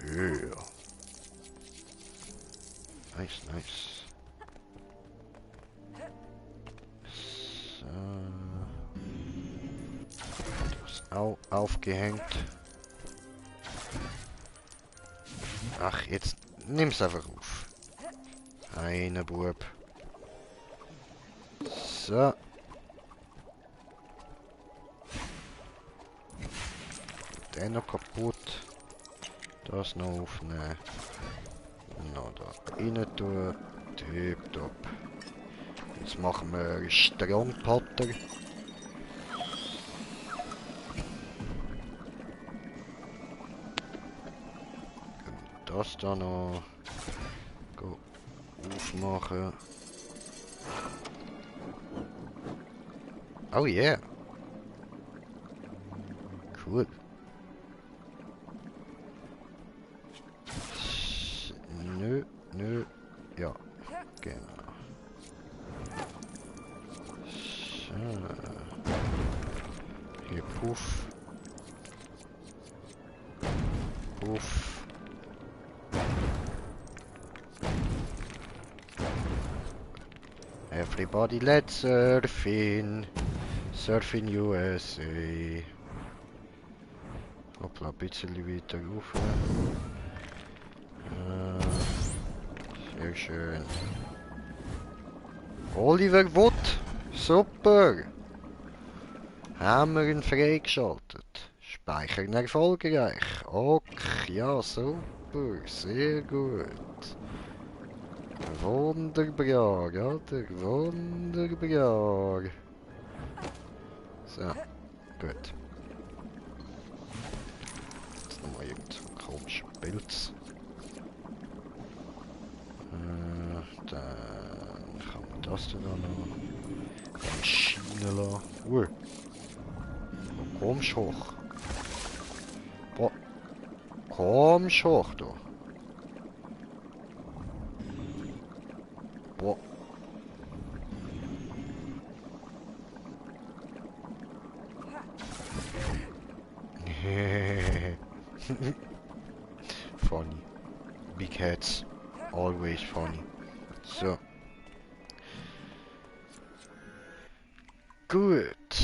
Yeah. Nice, nice. So. Das auch aufgehängt. Ach, jetzt nimm's einfach auf. Eine Bub. So. Der noch kaputt. Das noch aufnehmen. Noch da rein tun. Tipptopp. Jetzt machen wir einen Strandpatter. Das da noch aufmachen. Oh yeah. Cool. Nö. Ja, genau. So. Hier Puff. Puff. Everybody let's surfing. Surfing USA. Hoppla, ein bisschen weiter rauf. Sehr schön. Oliver Wood. Super. Haben wir ihn freigeschaltet. Speichern erfolgreich. Okay, ja, super. Sehr gut. Wunderbar, oder? Wunderbar. So, gut. Jetzt nochmal irgend so ein komischer Pilz. Dann kann man das da noch. Dann Schiene lassen. Kommst hoch. Boah. Kommst hoch, du. Boah. Funny. Big heads. Always funny. So. Gut.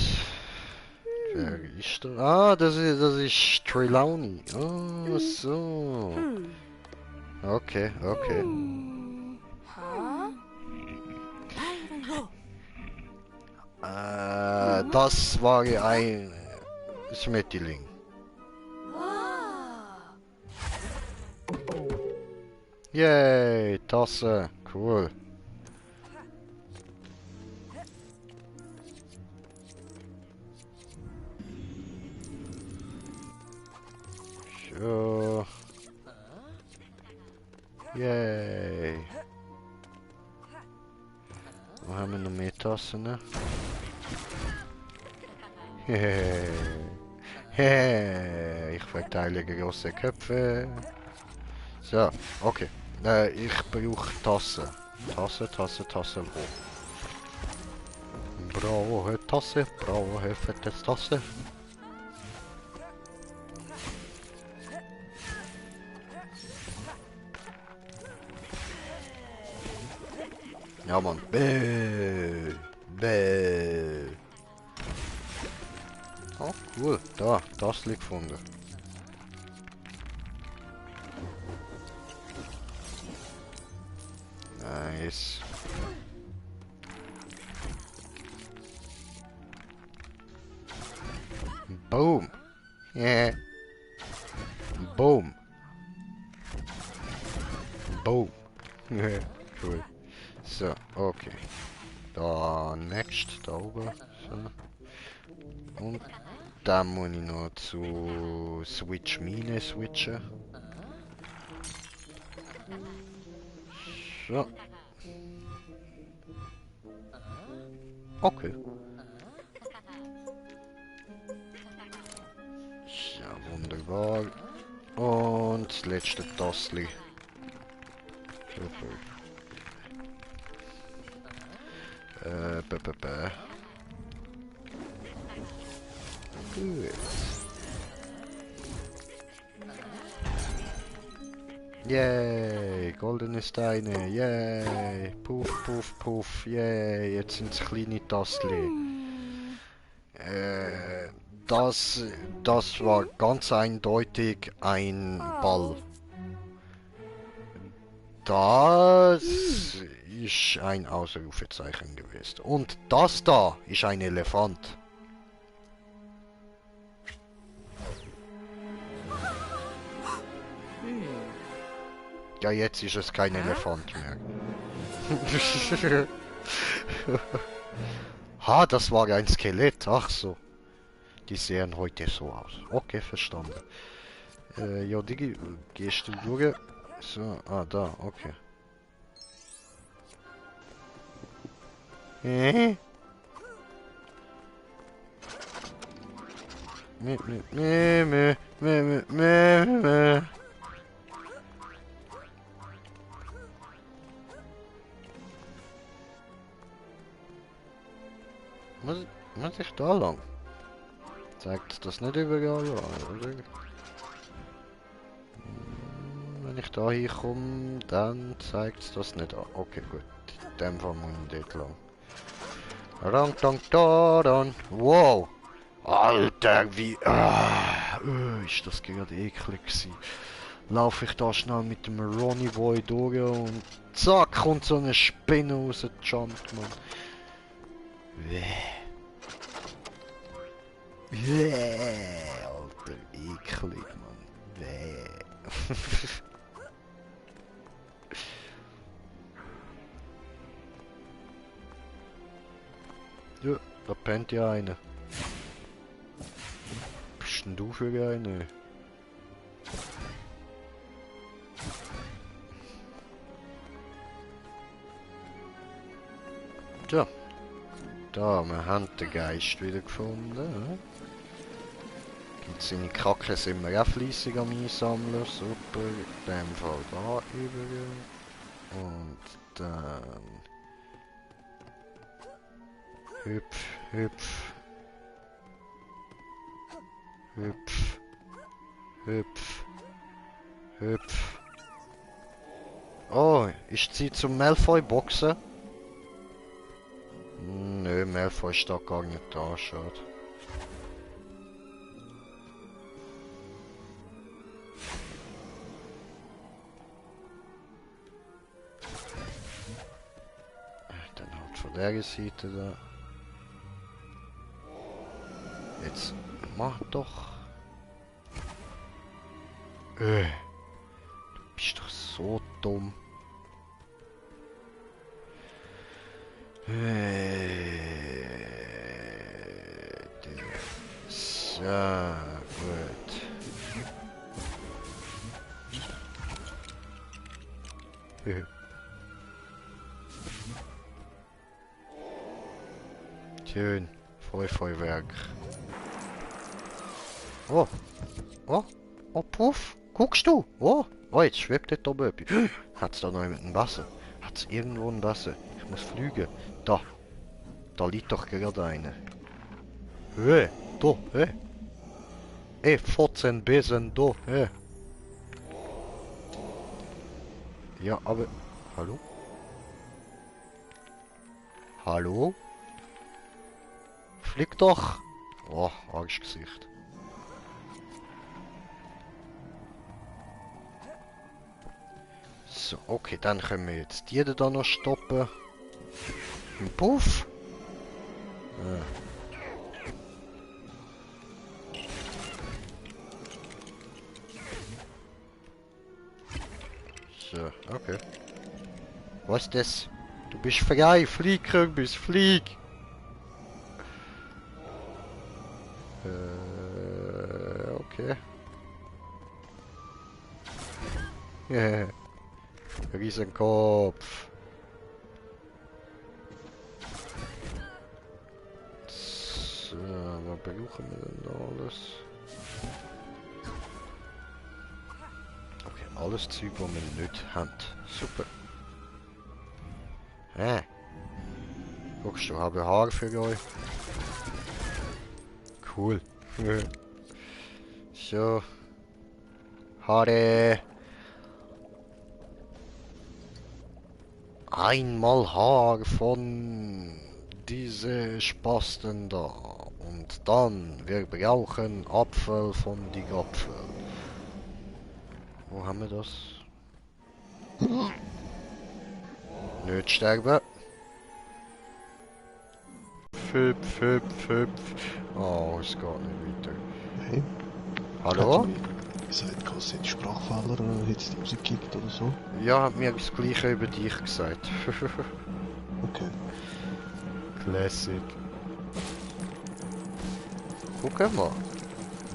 Wer ist da? Ah, das ist Trelawney. Oh, so. Okay. Das war ein Schmetterling. Yay, Tasse. Cool. So. Yay. Wo haben wir noch mehr Tassen? Ne? Ich verteile große Köpfe. So, okay. Ich brauche Tasse. Tasse. Brauche Tasse, brauche fettes Tasse. Ja, Mann. Bäh. Oh, cool. Da, das liegt gefunden. Nice. Boom. Yeah. Boom. Cool. So, okay. Da, next, da oben. So. Und dann muss ich noch zu Mine switchen. So. Okay. Ja, wunderbar. Und das letzte Tassli. Super. Gut. Yay, goldene Steine, yay, puff, puff, puff, yay, jetzt sind's kleine Tastli. Das, das war ganz eindeutig ein Ball. Das ist ein Ausrufezeichen gewesen. Und das da ist ein Elefant. Ja, jetzt ist es kein Elefant mehr. Ha, das war ein Skelett. Ach so. Die sehen heute so aus. Okay, verstanden. Ja, Digi, gehst du durch? So, da, okay. Muss ich da lang? Zeigt das nicht überall an, oder? Wenn ich da hinkomme, dann zeigt es das nicht an. Okay, gut. In dem Fall muss ich dort lang. Rang, dang, da, dann. Wow! Alter, wie... ist das gerade eklig gewesen. Laufe ich da schnell mit dem Ronnie Boy durch und zack, kommt so eine Spinne rausgejumpt, man. Alter, eklig, man. Ja, da pennt ja einer. Was bist denn du für eine? Tja. Da, wir haben den Geist wieder gefunden. Und seine Kacke sind wir auch fleissig am Einsammeln. Super. In dem Fall da über. Und dann... Hüpf, hüpf. Hüpf. Hüpf. Hüpf. Oh, ist Zeit zum Malfoy boxen? Nö, Malfoy ist da gar nicht da, schade. Dann halt von der Seite da. Jetzt mach doch. Du bist doch so dumm. So, gut. Schön. Feuerwerk. Oh. Oh. Oh, Puff. Guckst du? Oh. Oh, jetzt schwebt dort oben etwas. Hat's da noch ein Wasser? Hat's irgendwo ein Wasser? Ich muss fliegen. Da. Da liegt doch gerade einer. Hey. Da. Hey. Ey, 14 Besen da. Hey. Ja, aber... Hallo? Hallo? Flieg doch! Oh, Arschgesicht. So, okay, dann können wir jetzt die da noch stoppen. Ein Puff! So, okay. Was ist das? Du bist frei, flieg, Kürbis, flieg! Okay. Yeah. Riesenkopf. So, was brauchen wir denn da alles? Okay, alles Zeug, was wir nicht haben. Super. Guckst du, habe Haare für euch. Cool. So. Haare. einmal Haar von diese Spasten da. Und dann, wir brauchen Apfel von die Apfel. Wo haben wir das? Nicht sterben. Hüpf, hüpf, hüpf. Oh, es geht nicht weiter. Hey, Hallo? hat mir gesagt, Kass hat Sprachfehler, hat es die rausgekickt oder so? Ja, hat mir das gleiche über dich gesagt. Okay. Classic. Guck mal.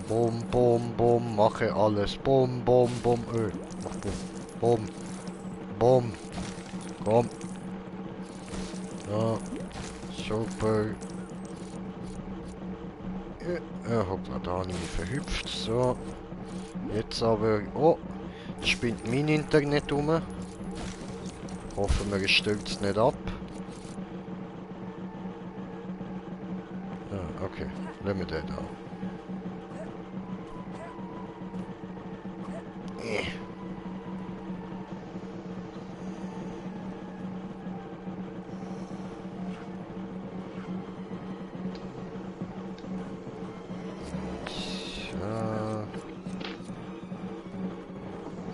Bom, bom, bom, mache alles. Bom, bom, bom, mach bom. Bom. Bom. Komm. Ja. Super. Hoppla, da habe ich mich verhüpft. So. Jetzt aber... Oh. Jetzt spinnt mein Internet rum. Hoffen wir, es stürzt nicht ab. Ah, okay. Lassen wir den da.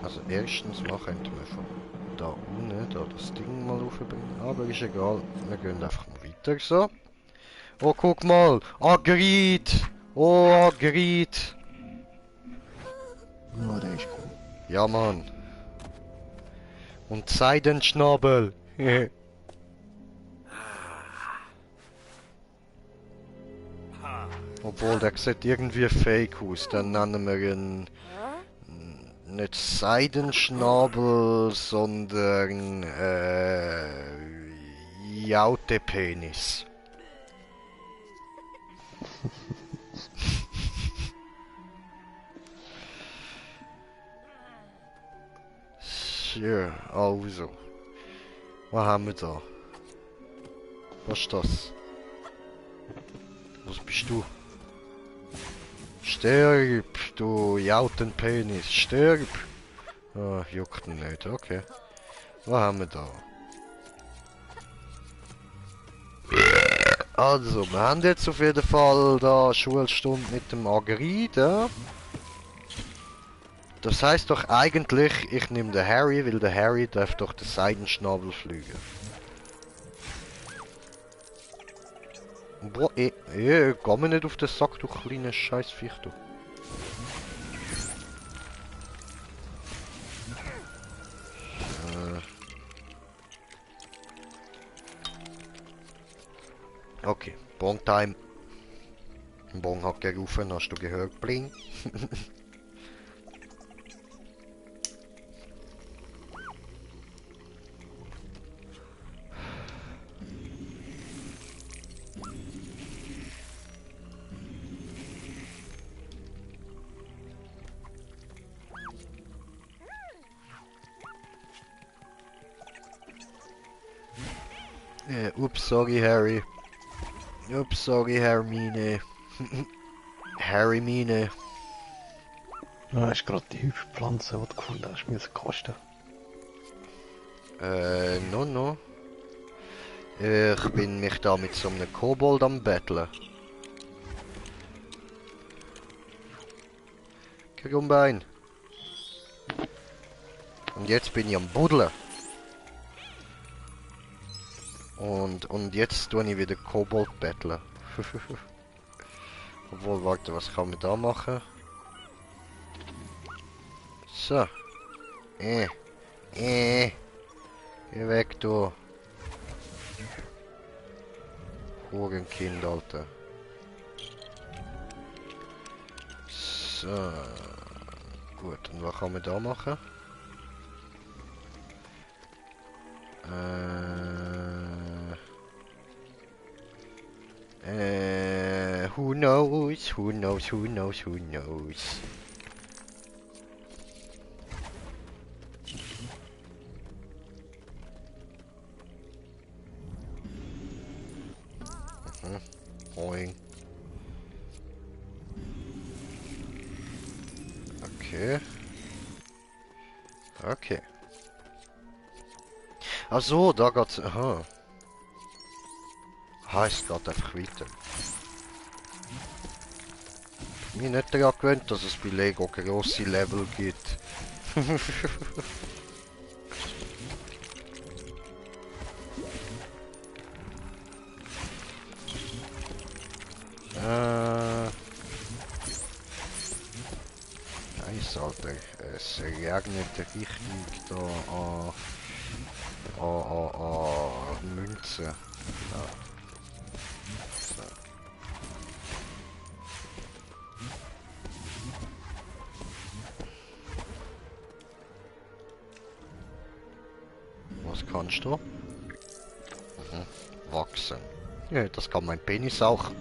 Also erstens mal könnten wir von da unten da das Ding mal aufbringen. Aber ist egal. Wir gehen einfach mal weiter so. Oh, guck mal. Agrit. Oh, Agrit. Ja, der ist cool. Ja, Mann. Und Seidenschnabel. Obwohl, der sieht irgendwie fake aus. Dann nennen wir ihn nicht Seidenschnabel, sondern Jautepenis. Ja, also. Was haben wir da? Was ist das? Was bist du? Stirb, du Jautenpenis, stirb! Ah, juckt ihn nicht, okay. Was haben wir da? Also, wir haben jetzt auf jeden Fall da Schulstunde mit dem Agrid, ja? Das heißt doch eigentlich, ich nehme den Harry, weil der Harry darf doch den Seidenschnabel fliegen. Boah, geh mir nicht auf den Sack, du kleiner Scheißviech, du. Okay, Bong-Time. Bong hat gerufen, hast du gehört? Bling. Ups, sorry, Harry. Ups, sorry, Hermine. Harry-Mine. Ja, hast gerade die Hüpfpflanze, die du gefunden hast, müssen kosten. No. Ich bin mich da mit so einem Kobold am Betteln. Geh um Bein. Und jetzt bin ich am Buddeln. Und jetzt tue ich wieder Kobold betteln. Obwohl, warte, was kann man da machen? So. Geh weg, du. Hurenkind, Alter. So. Gut, und was kann man da machen? Who knows, who knows, who knows, who knows. Boing. Okay. Okay. Ach so, da geht's. Aha. Es geht einfach weiter. Ich bin nicht daran gewöhnt, dass es bei Lego grosse Level gibt. Nice, Alter. Es regnet richtig da an Münzen. Ja. So. Was kannst du? Wachsen. Ja, das kann mein Penis auch.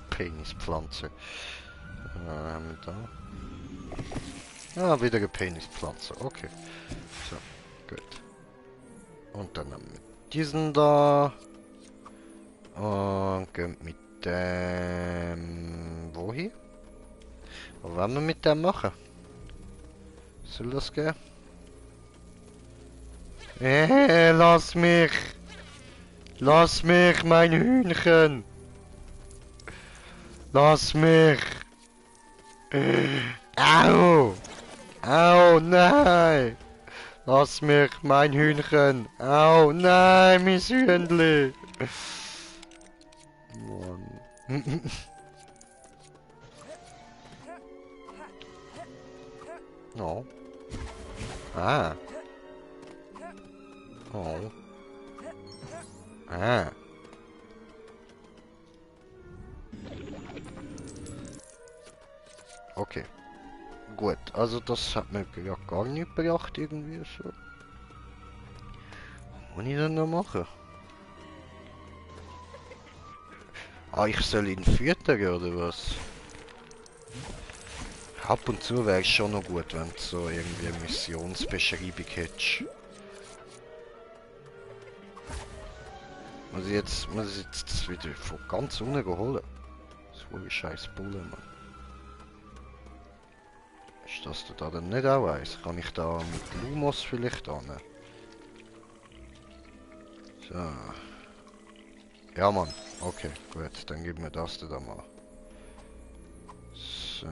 Penispflanze. Haben wir da? Ah, wieder eine Penispflanze. Okay. So, gut. Und dann haben wir diesen da. Und gehen mit dem... Wohin? Was wollen wir mit dem machen? Soll das gehen? Lass mich! Lass mich, mein Hühnchen! Lass mich! Au! Au, nein! Lass mich, mein Hühnchen! Au, nein, mein Hühnli! Mann. Oh. Ah. Oh. Ah. Okay. Gut, also das hat mir ja gar nicht gebracht irgendwie so. Was muss ich denn noch machen? Ah, ich soll ihn füttern oder was? Ab und zu wäre es schon noch gut, wenn du so irgendwie eine Missionsbeschreibung hättest. Muss ich jetzt das wieder von ganz unten holen? So eine scheiß Bulle, Mann. Ist das da dann nicht auch eins? Kann ich da mit Lumos vielleicht an? So. Ja, Mann. Okay, gut. Dann gib mir das da mal. So.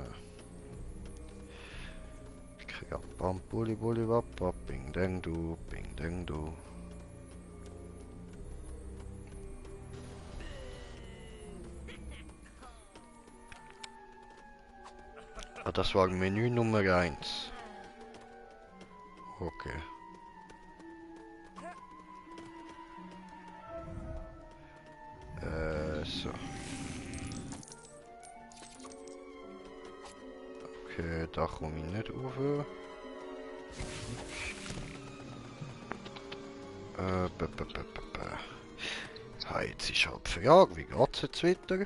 Ja, bam, bulli, bulli, wap, wap, bing, deng, du, bing, deng, du. Ah, das war Menü Nummer 1. Okay. So. Okay, da komme ich nicht rauf. Jetzt ist halb Frage, wie geht's jetzt weiter?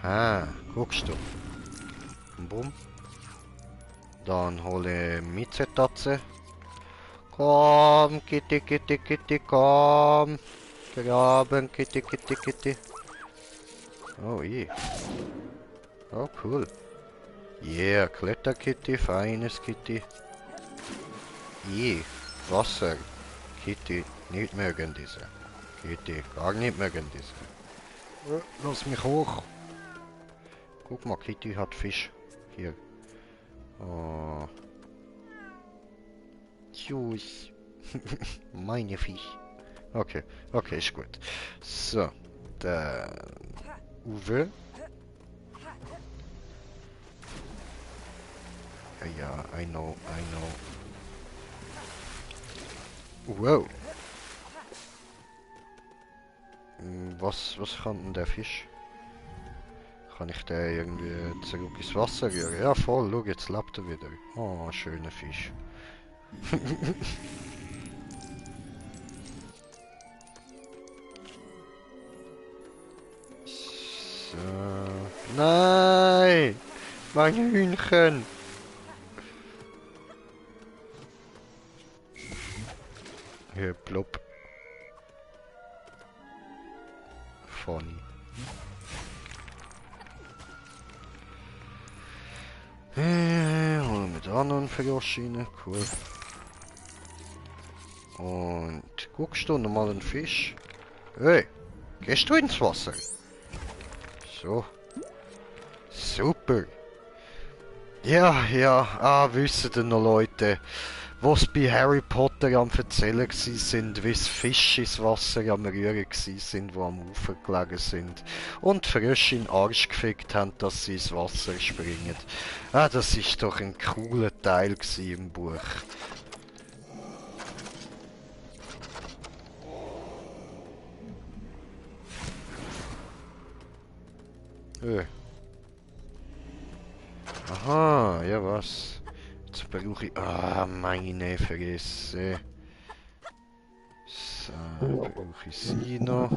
Ah, guckst du. Bumm. Dann hole Mitzetatze. Komm, Kitty, Kitty, Kitty, komm. Graben, Kitty, Kitty, Kitty. Oh, je. Oh, cool. Yeah, Kletterkitty, feines Kitty. Je, Wasser. Kitty, nicht mögen diese. Kitty, gar nicht mögen diese. Lass mich hoch. Guck mal, Kitty hat Fisch. Hier. Oh. Tschüss. Meine Fisch. Okay, okay, ist gut. So, dann Uwe. Ja, I know, I know. Wow. Was kann denn der Fisch? Kann ich den irgendwie zurück ins Wasser rühren? Ja, voll, schau, jetzt lebt er wieder. Oh, schöner Fisch. So. Nein! Mein Hühnchen! Hier, plopp. Funny. Holen wir da noch einen Frosch rein. Cool. Und guckst du nochmal einen Fisch? Hey, gehst du ins Wasser? So. Super. Ja, wissen denn noch Leute, was bei Harry Potter am Erzählen gsi sind, wie es Fische ins Wasser am Rühren gsi sind, die am Ufer gelegen sind und Frösche in den Arsch gefickt haben, dass sie ins Wasser springen. Ah, das ist doch ein cooler Teil gsi im Buch. Aha, ja was? Jetzt brauche ich... Ah, meine Fresse. So, brauche ich sie noch.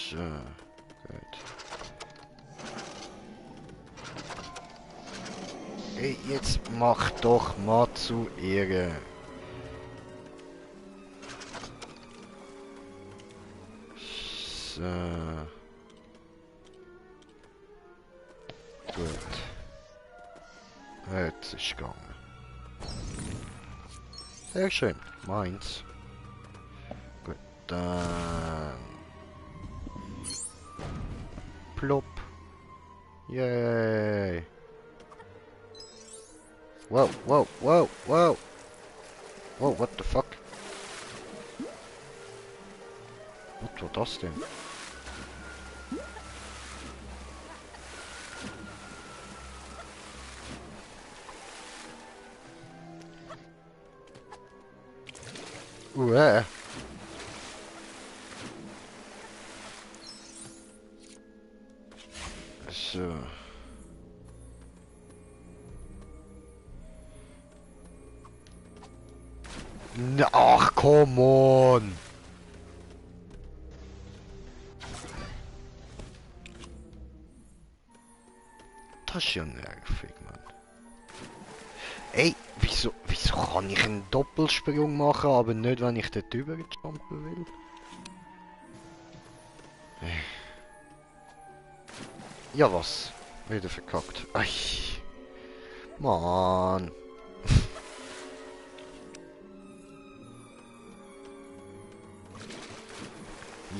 So, gut. Hey, jetzt mach doch mal zu Ehre. So. Gut. Jetzt ist gegangen. Sehr schön. Meins. Gut, dann... Plopp. Yay. Wow, wow, wow, wow. Wow, what the fuck? Was war das denn? So. Ach, come on! Das ist ja nervig, Mann. Ey, wieso kann ich einen Doppelsprung machen, aber nicht, wenn ich dort drüber jumpen will? Ja, was? Wieder verkackt. Ei. Mann.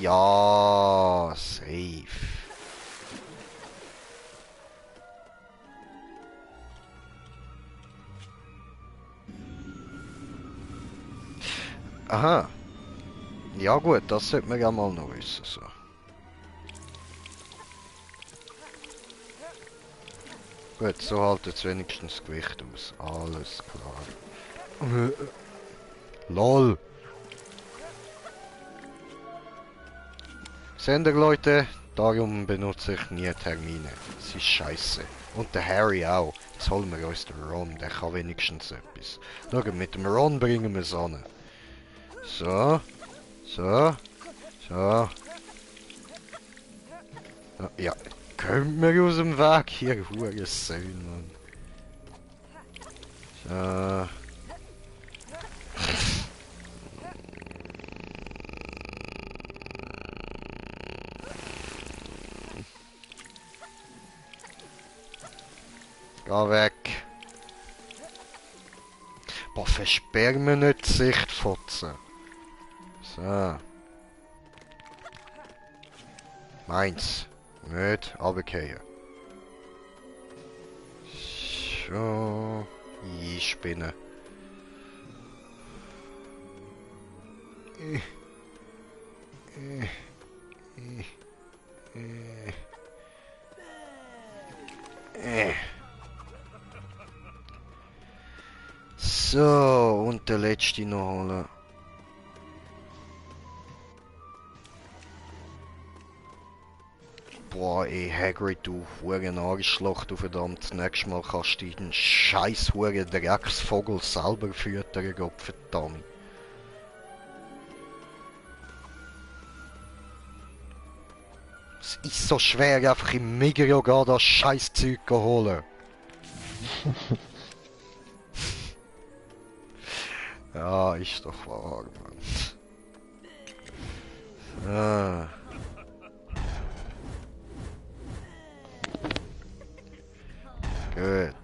Ja, safe. Aha. Ja gut, das sollte man ja mal noch wissen. So. Gut, so haltet jetzt wenigstens das Gewicht aus. Alles klar. LOL. Seht ihr, Leute? Darum benutze ich nie Termine. Das ist scheiße. Und der Harry auch. Jetzt holen wir uns den Ron, der kann wenigstens etwas. Schau, mit dem Ron bringen wir es an. So. So. So. Ja. Kommt mir aus dem Weg hier, Hurensohn, Mann. So. Geh weg. Boah, versperr mir nicht die Sicht, Fotze. So. Meins. Nicht runterfallen. So. Einspinnen. So, und der letzte noch holen. Boah, ey, Hagrid, du Huren Arschloch, du verdammt, nächstes Mal kannst du den scheiß Huren Drecksvogel selber füttern, Gott verdammt. Es ist so schwer, einfach im Migros gehen, das Scheißzeug holen. Ja, ist doch wahr, Mann. Ah. Gut.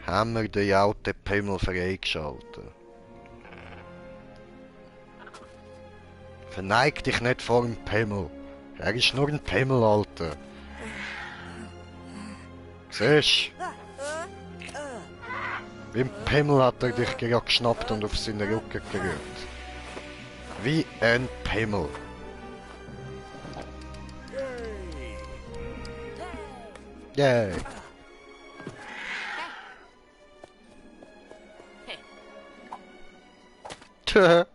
Haben wir den alten Pimmel freigeschaltet. Verneig dich nicht vor dem Pimmel. Er ist nur ein Pimmel, Alter. Siehst du? Wie ein Pimmel hat er dich gerade geschnappt und auf seinen Rücken gerührt. Wie ein Pimmel. Yay. Tja.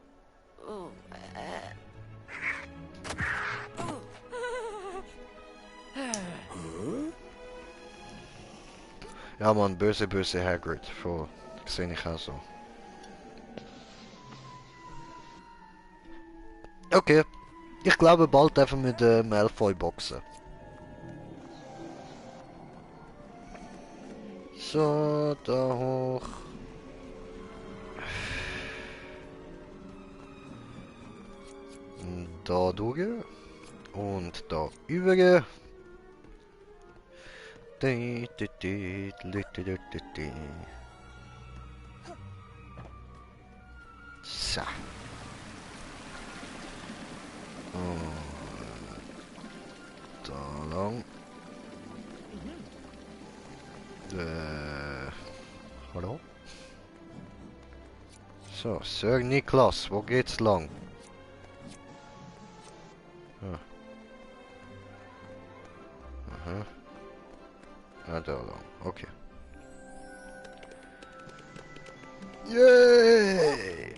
Ja man, böse Hagrid. Voll. Sehe ich auch so. Okay. Ich glaube bald einfach mit Malfoy boxen. So, da hoch. Da durch. Und da über. So. Da lang. Hallo? So, Sir Niklas, wo geht's lang? Ah. Aha. Ah, da lang, okay. Yay!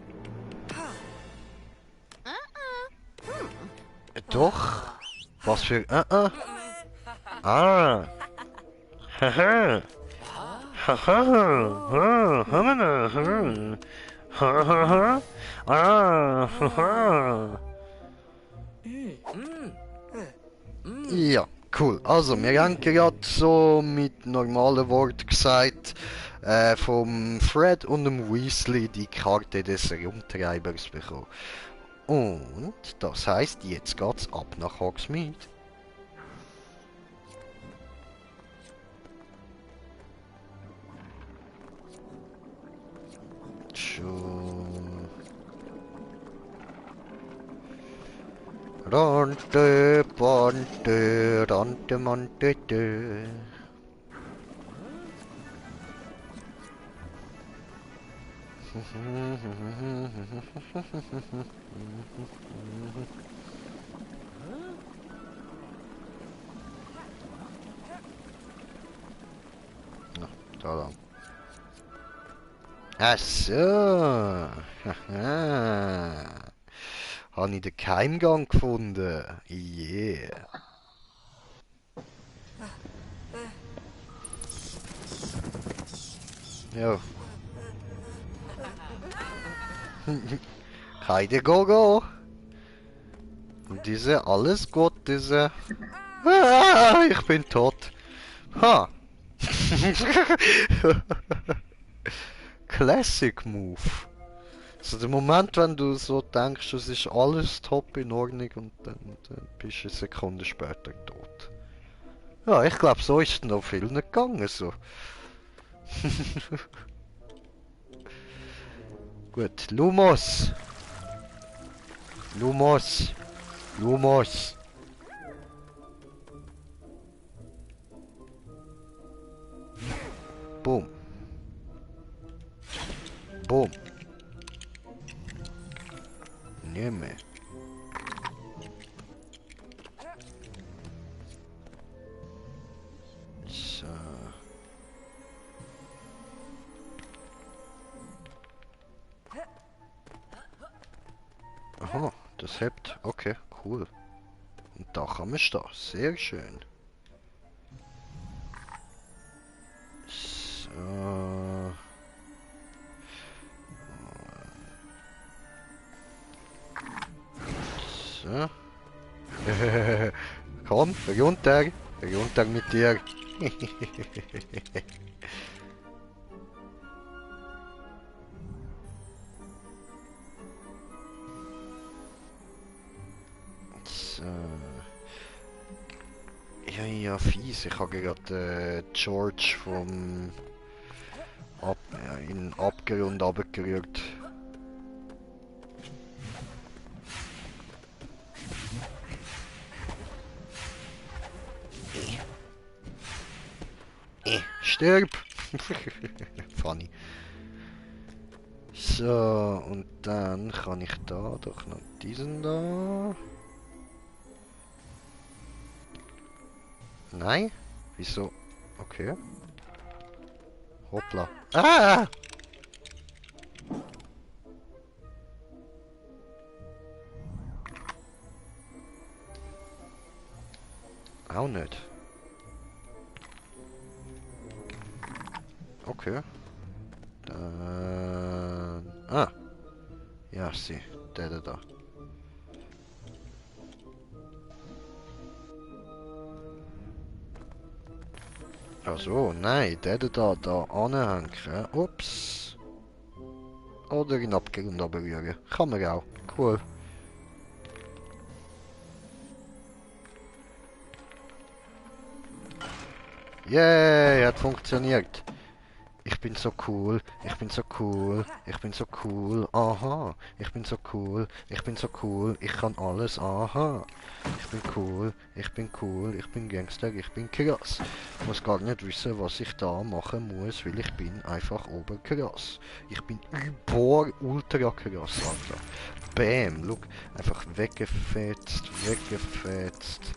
Doch? Was für... Ah. Haha. Ja, cool. Also, wir haben gerade so mit normalen Worten gesagt, vom Fred und dem Weasley die Karte des Rumtreibers bekommen. Und das heißt, jetzt geht's ab nach Hogsmeade. Ronte, ponte, ronte, monte, de. Ja, da lang. Ach so. Habe ich den Geheimgang gefunden. Yeah. Ja. Heide go. Und diese, alles gut, diese... Ah, ich bin tot. Ha. Classic Move. Also der Moment, wenn du so denkst, es ist alles top in Ordnung und dann bist du eine Sekunde später tot. Ja, ich glaube, so ist es noch viel nicht gegangen. So. Gut, Lumos. Boom. Nehme. So. Aha, das hebt. Okay, cool. Und da kann man stehen. Sehr schön. So. So. Komm, runter mit dir. Ja, fies. Ich habe gerade George vom in den Abgrund runtergerührt. Stirb! Funny. So, und dann kann ich da doch noch diesen da. Nein? Wieso? Okay. Hoppla. Ah! Auch nicht. Okay. Dann... Ah! Ja, sie. Der da. Also, nein, der da anhängen. Ups. Oder in den Abgrund runterrühren. Kann man auch. Cool. Yay, hat funktioniert. Ich bin so cool, ich bin so cool, ich bin so cool, aha, ich bin so cool, ich bin so cool, ich kann alles, aha. Ich bin cool, ich bin cool, ich bin Gangster, ich bin krass. Ich muss gar nicht wissen, was ich da machen muss, weil ich bin einfach oberkrass. Ich bin ultra krass, Alter. Bam, look, einfach weggefetzt, weggefetzt.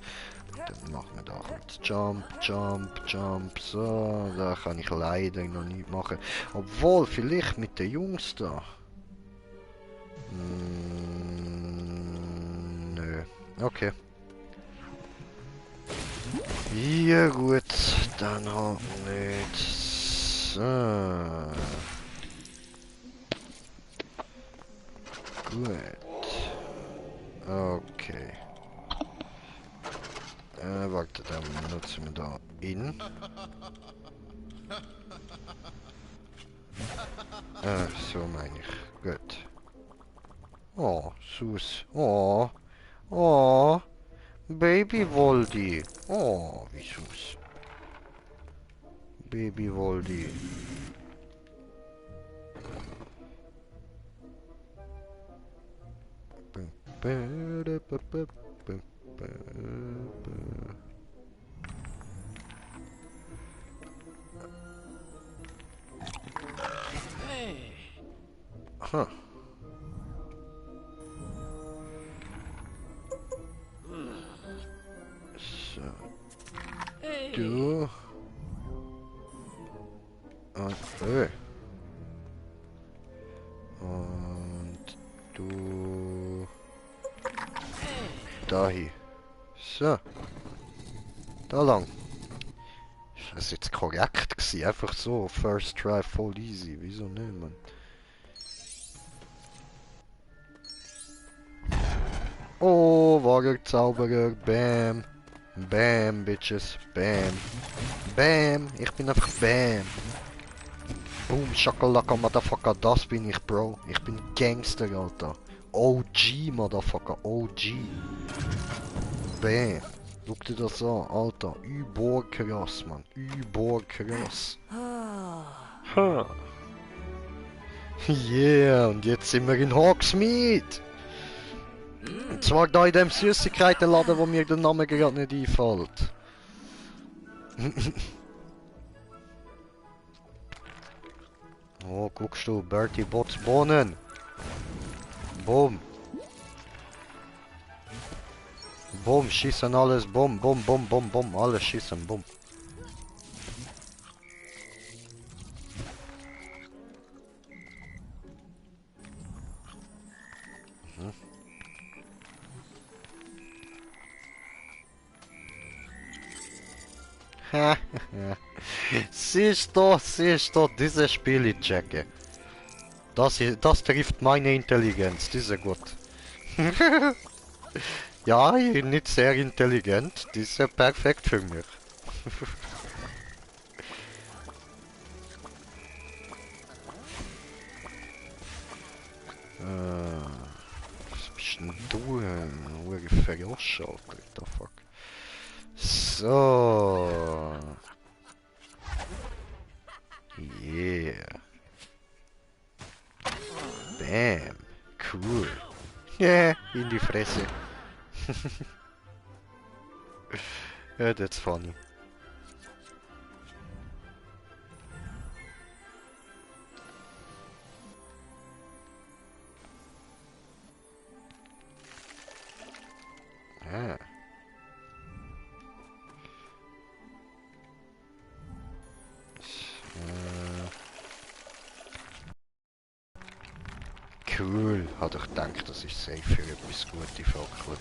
Dann machen wir da kurz Jump, Jump, Jump. So, da kann ich leider noch nicht machen. Obwohl, vielleicht mit den Jungs da. Nö. Okay. Ja gut, dann halt nicht. So. Gut. Okay. Warte, dann nutzen wir da in. So meine ich. Gut. Oh, süß. Oh. Oh. Baby Voldy. Oh, wie süß. Baby Voldy. Huh. So. Du. Und Und du. Dahin. So. Da lang. Ist das jetzt korrekt gewesen? Einfach so, first try, voll easy. Wieso nicht, man? Oh, Wagerzauberer, bam. Bam, Bitches, bam. Bam, ich bin einfach bam. Boom, Shakalaka, Motherfucker, das bin ich, Bro. Ich bin Gangster, Alter. OG, Motherfucker, OG. Bam. Schau dir das an, Alter. Überkrass, Mann. Überkrass. Ha. Yeah, und jetzt sind wir in Hogsmeade. Und zwar da in dem Süßigkeitenladen, wo mir der Name gerade nicht einfällt. Oh, guckst du, Bertie Botts Bohnen. Boom. Boom, schießen alles, boom, boom, boom, boom, boom, alles schießen, boom. Siehst du, dieses Spiel ich checke. Das trifft meine Intelligenz, das ist gut. Ja, ich bin nicht sehr intelligent, das ist perfekt für mich. Was bist denn du? Verarsch, Alter, what the fuck. So. Yeah. Bam. Cool. Yeah, in die Fresse. Yeah, that's funny. Ah. Cool, hat ich gedacht, das ist safe für etwas gute Fackel.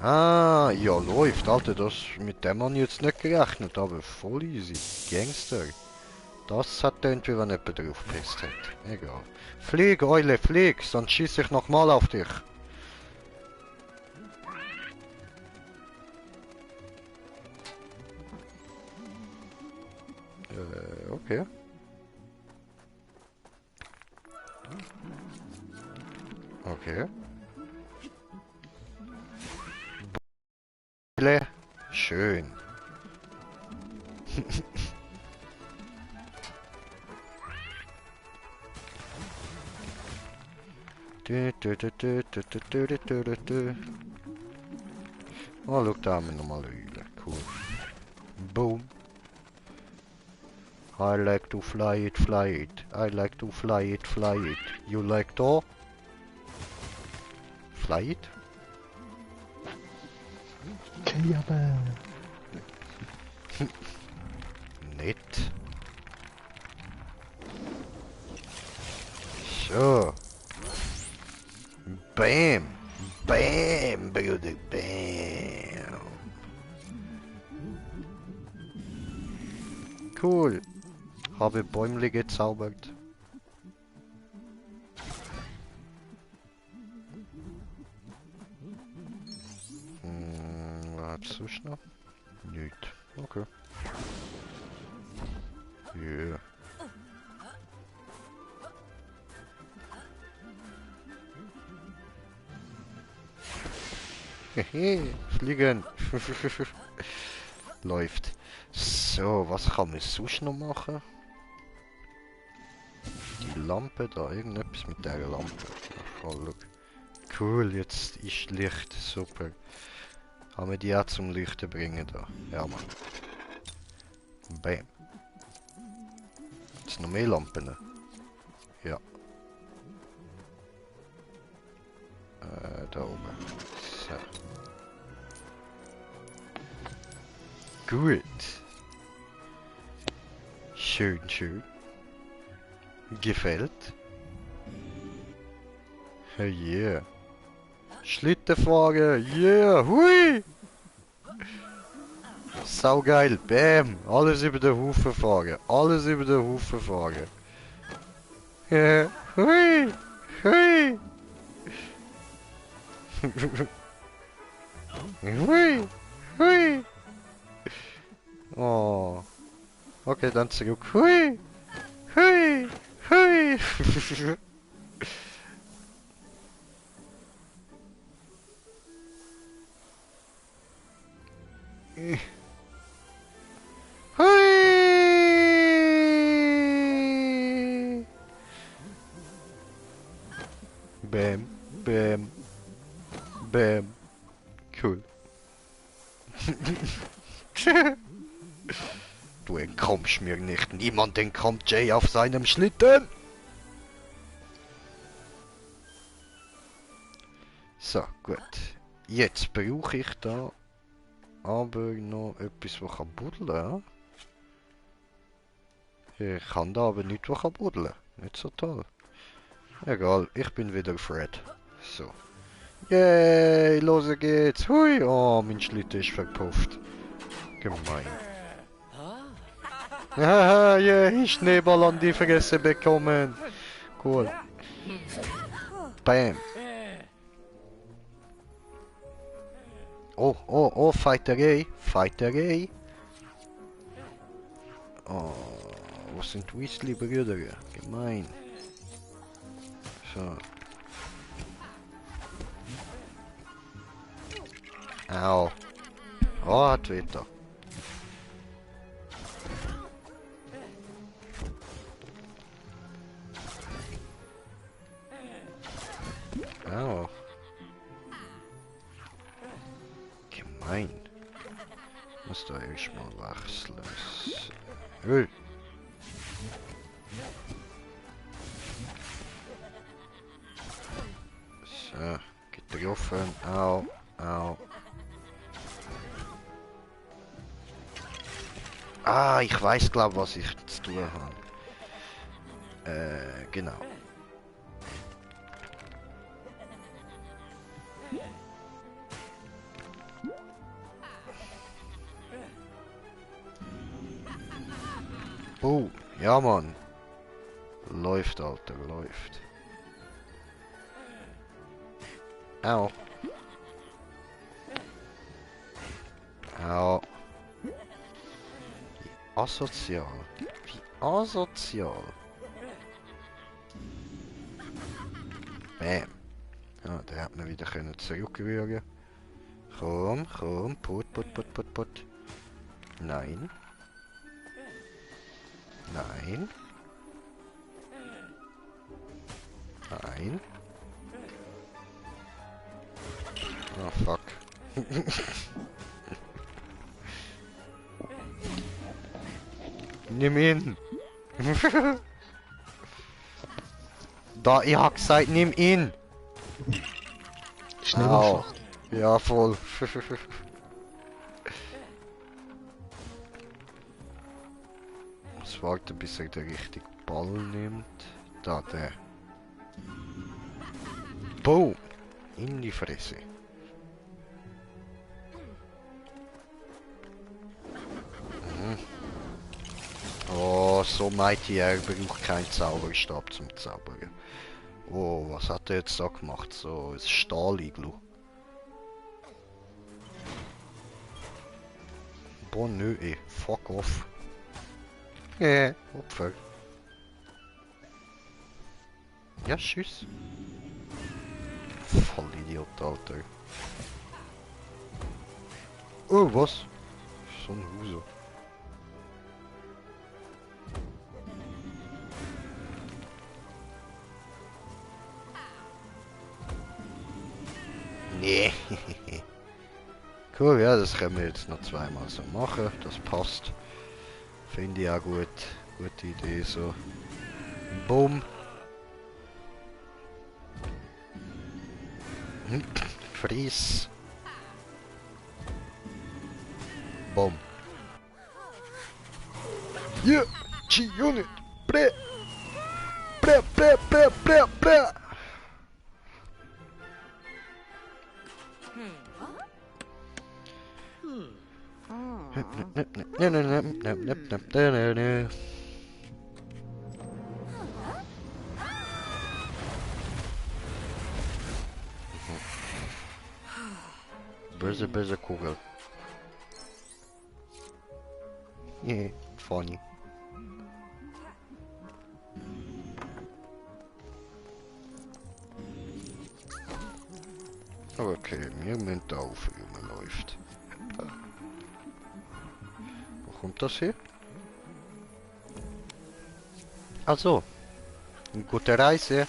Ah, ja läuft, Alter, mit dem habe ich jetzt nicht gerechnet, aber voll easy. Gangster. Das hat tönt, wie wenn jemand drauf gepisst hat. Egal. Flieg, Eule, flieg, sonst schieße ich nochmal auf dich. Okay. Okay. Schön. Oh, look, da haben wir nochmal Öle. Cool. Boom. I like to fly it, fly it. I like to fly it, fly it. You like to? Fly it? Okay, aber... Nett. So. Bam. Bam, Bruder, bam. Cool. Habe Bäumle gezaubert. Was sonst noch? Nicht. Okay. Yeah. Fliegen. Läuft. So, was kann man sonst noch machen? Die Lampe da, irgendetwas mit der Lampe. Oh, cool, jetzt ist Licht, super. Haben wir die auch zum Leuchten bringen da? Ja, Mann. Bam. Jetzt noch mehr Lampen. Ja. Da oben. So. Gut. Schön, schön. Gefällt. Yeah. Schlittenfahren, yeah, hui! Saugeil, bam! Alles über den Haufen fahren, alles über den Haufen fahren. Yeah, hui! Hui! Hui! Hui! Oh. Okay, dann zurück. Hui! Hui! Hui! Hui! Bam, bam, bam. Cool. Du entkommst mir nicht. Niemand entkommt Jay auf seinem Schlitten. So, gut. Jetzt brauche ich da aber noch etwas, was kann buddeln. Ich kann da aber nicht, was kann buddeln. Nicht so toll. Egal, ich bin wieder Fred. So. Yay, los geht's. Hui, oh, mein Schlitten ist verpufft. Gemein. Haha, yeah, Schneeball an die Fresse bekommen. Cool. Bam. Oh, oh, oh, Fighterei. Fighterei. Oh, was sind Weasley-Brüder? Gemein. So. Au. Oh, hat Wetter. Oh. Gemein. Muss da erstmal wechseln. Öl. So, getroffen. Au, au. Ah, ich weiß, glaube was ich zu tun habe. Genau. Oh, ja Mann. Läuft, Alter, läuft. Au. Au. Wie asozial. Wie asozial. Bam. Ja, der hat mir wieder können zurückrühren. Komm, komm, put, put, put, put, put. Nein. Nein. Nein. Oh, fuck. Nimm ihn. Da, ich hab gesagt, nimm ihn. Schnell Au. geschafft. Ja, voll. Jetzt warten, bis er den richtigen Ball nimmt. Da, der. Boom. In die Fresse. Oh, so Mighty er braucht keinen Zauberstab zum Zaubern. Oh, was hat er jetzt da gemacht? So ein Stahliglu. Boah, nö, ey. Fuck off. Opfer. Ja, tschüss. Vollidiot, Alter. Oh, was? So ein Huso. Nee. Cool, ja, das können wir jetzt noch zweimal so machen. Das passt. Finde ich auch gut. Gute Idee so. Boom. Fries. Boom. Yeah! G-Unit! Bre! Bre, bre, bre, bre, bre! Böse, böse Kugel. Yeah, funny. Okay, wir müssen da aufräumen, läuft. Wo kommt das her? Also, gute Reise.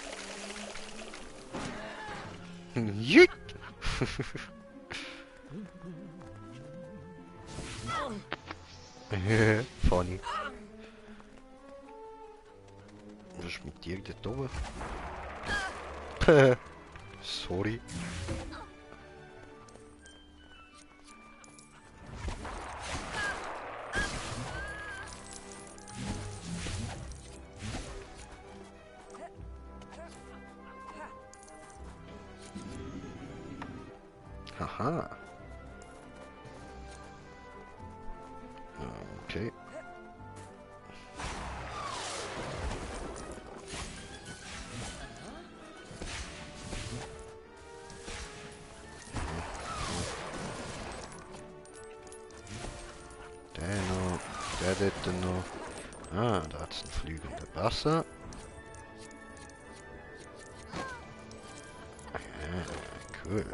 Jüt! Funny. Was ist mit dir dort oben? Sorry. Haha. Okay. Der noch, der dort noch. Ah, da hat's ein fliegender Wasser. Ah, cool.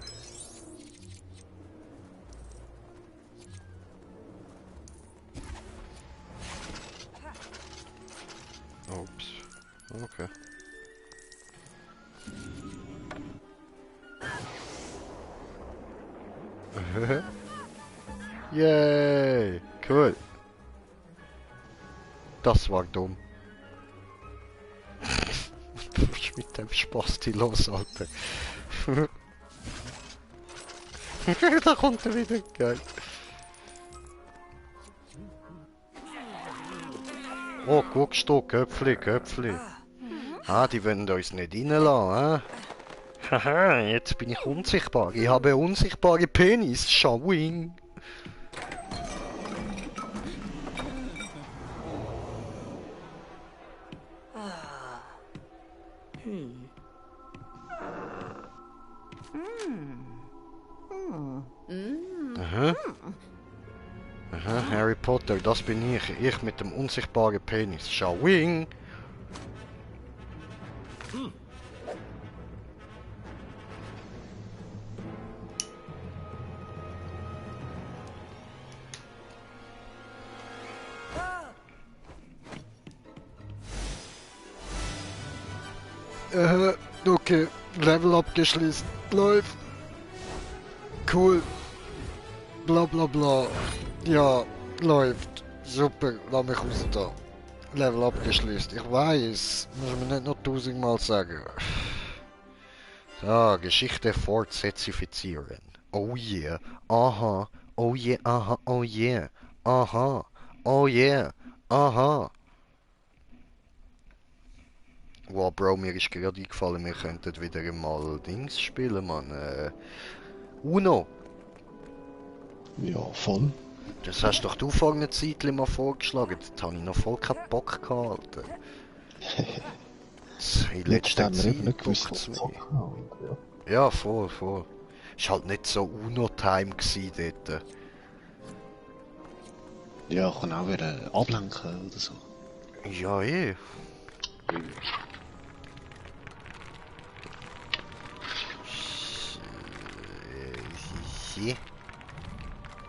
Okay. Yay! Cool. Das war dumm. Was ist mit dem Spasti los, Alter? Da kommt er wieder. Geil. Oh, guckst du, Köpfli, Köpfli. Ah, die wollen uns nicht reinlassen, hä? Haha, jetzt bin ich unsichtbar. Ich habe unsichtbare Penis. Showing. Aha. Aha, Harry Potter, das bin ich. Ich mit dem unsichtbaren Penis. Showing. Okay, Level abgeschlossen. Läuft. Cool. Bla bla bla. Ja, läuft. Super, lass mich raus da. Level abgeschlossen. Ich weiß. Muss man nicht noch 1000-mal sagen. So, Geschichte fortsetzifizieren. Oh yeah. Aha. Oh yeah, aha, oh yeah. Aha. Oh yeah. Aha. Wow, Bro, mir ist gerade eingefallen, wir könnten wieder mal Dings spielen, Mann. Uno. Ja, voll. Das hast doch du vor einer Zeit mal vorgeschlagen. Da habe ich noch voll keinen Bock gehabt, Alter. In letzter Haben wir eben Zeit nicht gewusst, bockt's was mich. zocken haben, ja. Ja, voll, voll. Ist halt nicht so Uno-Time gsi dort. Ja, kann auch wieder ablenken oder so. Ja, eh.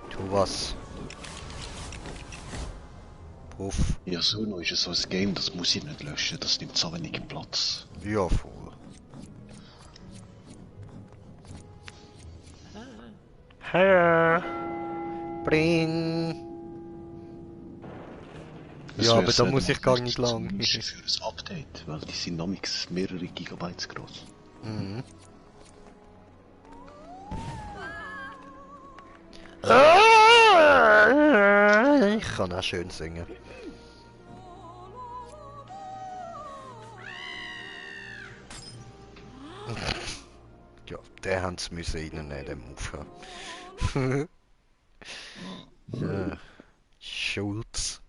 Tu was. Puff. Ja, so noch ist es so ein Game, das muss ich nicht löschen, das nimmt so wenig Platz. Ja, voll. Hallo. Bring. Das Ja, aber wär's da nicht muss ich mal gar nicht wert, lang. zumindest für ein Update, weil die sind namens mehrere Gigabytes groß. Mhm. Ich kann auch schön singen. Ja, den haben sie müssen reinnehmen, den Move. Ja. Schulz.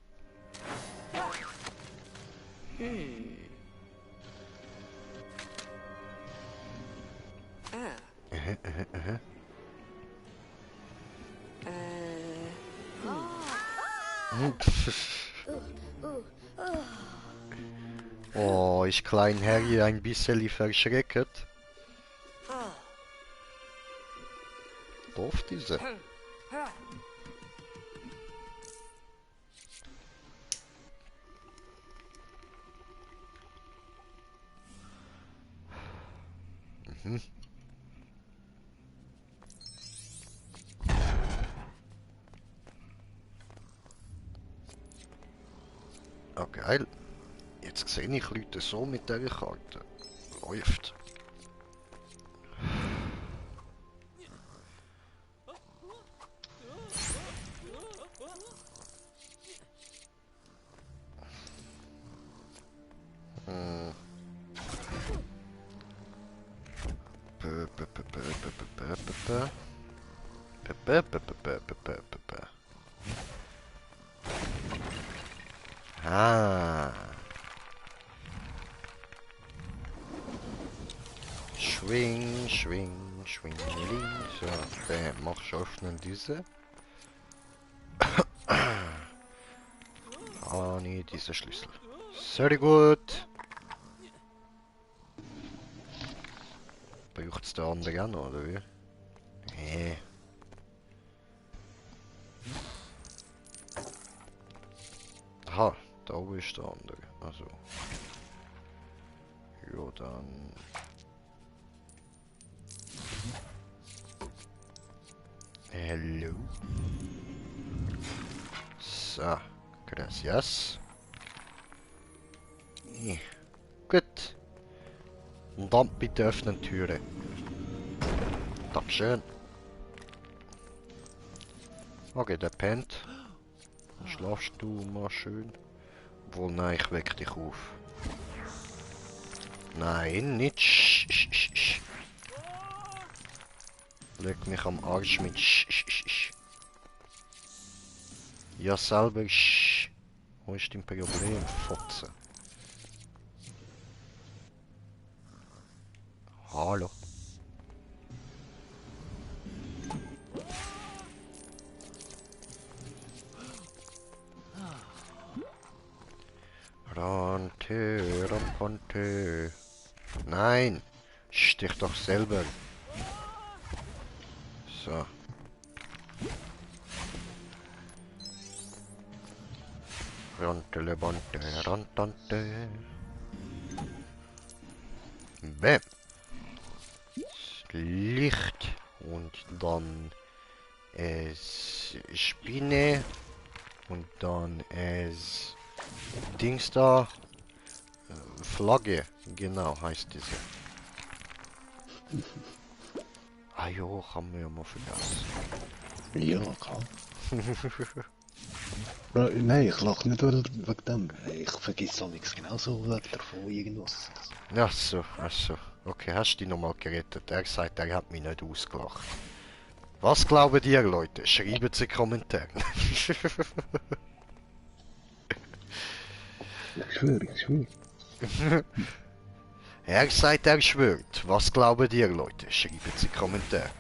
Oh, ist Klein Harry ein bisschen verschreckt? Doof diese. Mhm. Ah, geil. Jetzt sehe ich Leute so mit dieser Karte. Läuft. Hm. Ah. Schwing, schwing, schwing, so, bam, mach ich öffnen diese. Ah, nee, dieser Schlüssel. Sehr gut. Braucht es der andere auch noch, oder wie? Nee. Aha, da oben ist der andere. Also. dann... Hello. So, gracias. Gut. Und dann bitte öffnen Türe. Dankeschön. Okay, der pennt. Dann schlafst du mal schön. Obwohl, nein, ich weck dich auf. Nein, nicht. Leg mich am Arsch mit. Ja, selber. Wo ist dein Problem, Fotze? Hallo. Rante, Rampante. Nein, stich doch selber. So. Rante, Lebante, Rantante. Bäm. Licht und dann es Spinne und dann es Dings da. Flagge, genau heißt diese. Ah jo, haben wir ja mal vergessen. Ja, klar. Nein, ich lache nicht wegen dem. Ich vergesse auch nichts genauso wegen davon irgendwas. Ach so, ach so. Okay, hast du dich nochmal gerettet? Er sagt, er hat mich nicht ausgelacht. Was glauben ihr, Leute? Schreibt es in die Kommentare. Ich schwöre, ich schwöre. Er sagt, er schwört. Was glauben ihr, Leute? Schreibt es in die Kommentare.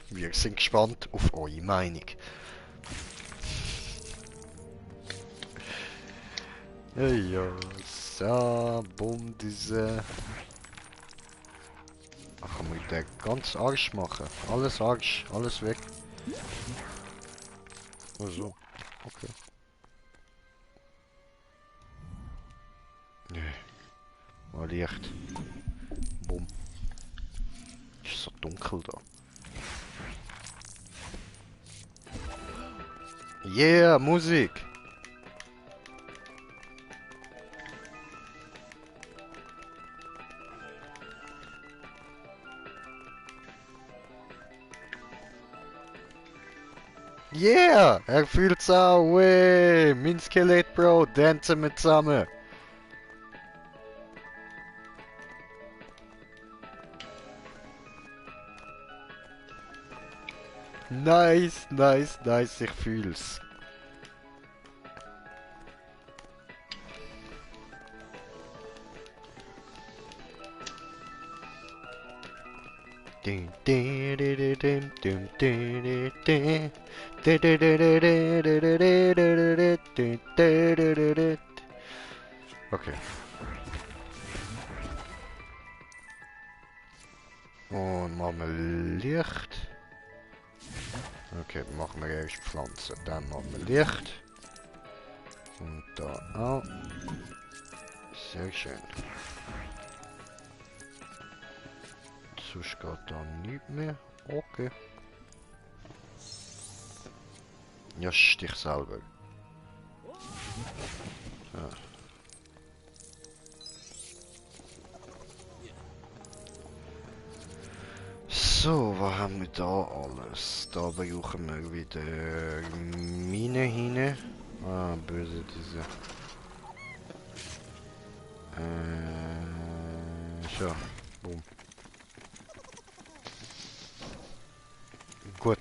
Wir sind gespannt auf eure Meinung. Ja, so, bumm, diese... Ach, kann man den ganz Arsch machen? Alles Arsch, alles weg. Also, okay. Nee. Mal Licht. Bumm. Ist so dunkel da. Yeah, Musik! Yeah! Er fühlt's auch, wey! Mein Skelett, Bro, tanzen wir zusammen! Nice, nice, nice, ich fühl's. Okay. Und machen wir Licht. Okay, machen wir erst Pflanzen, dann machen wir Licht. Und da auch. Sehr schön. Sonst geht da nichts mehr. Okay. Ja, stich selber. Ja. So, was haben wir da alles? Da brauchen wir wieder Mine hin. Ah, böse diese. So, boom. Gut.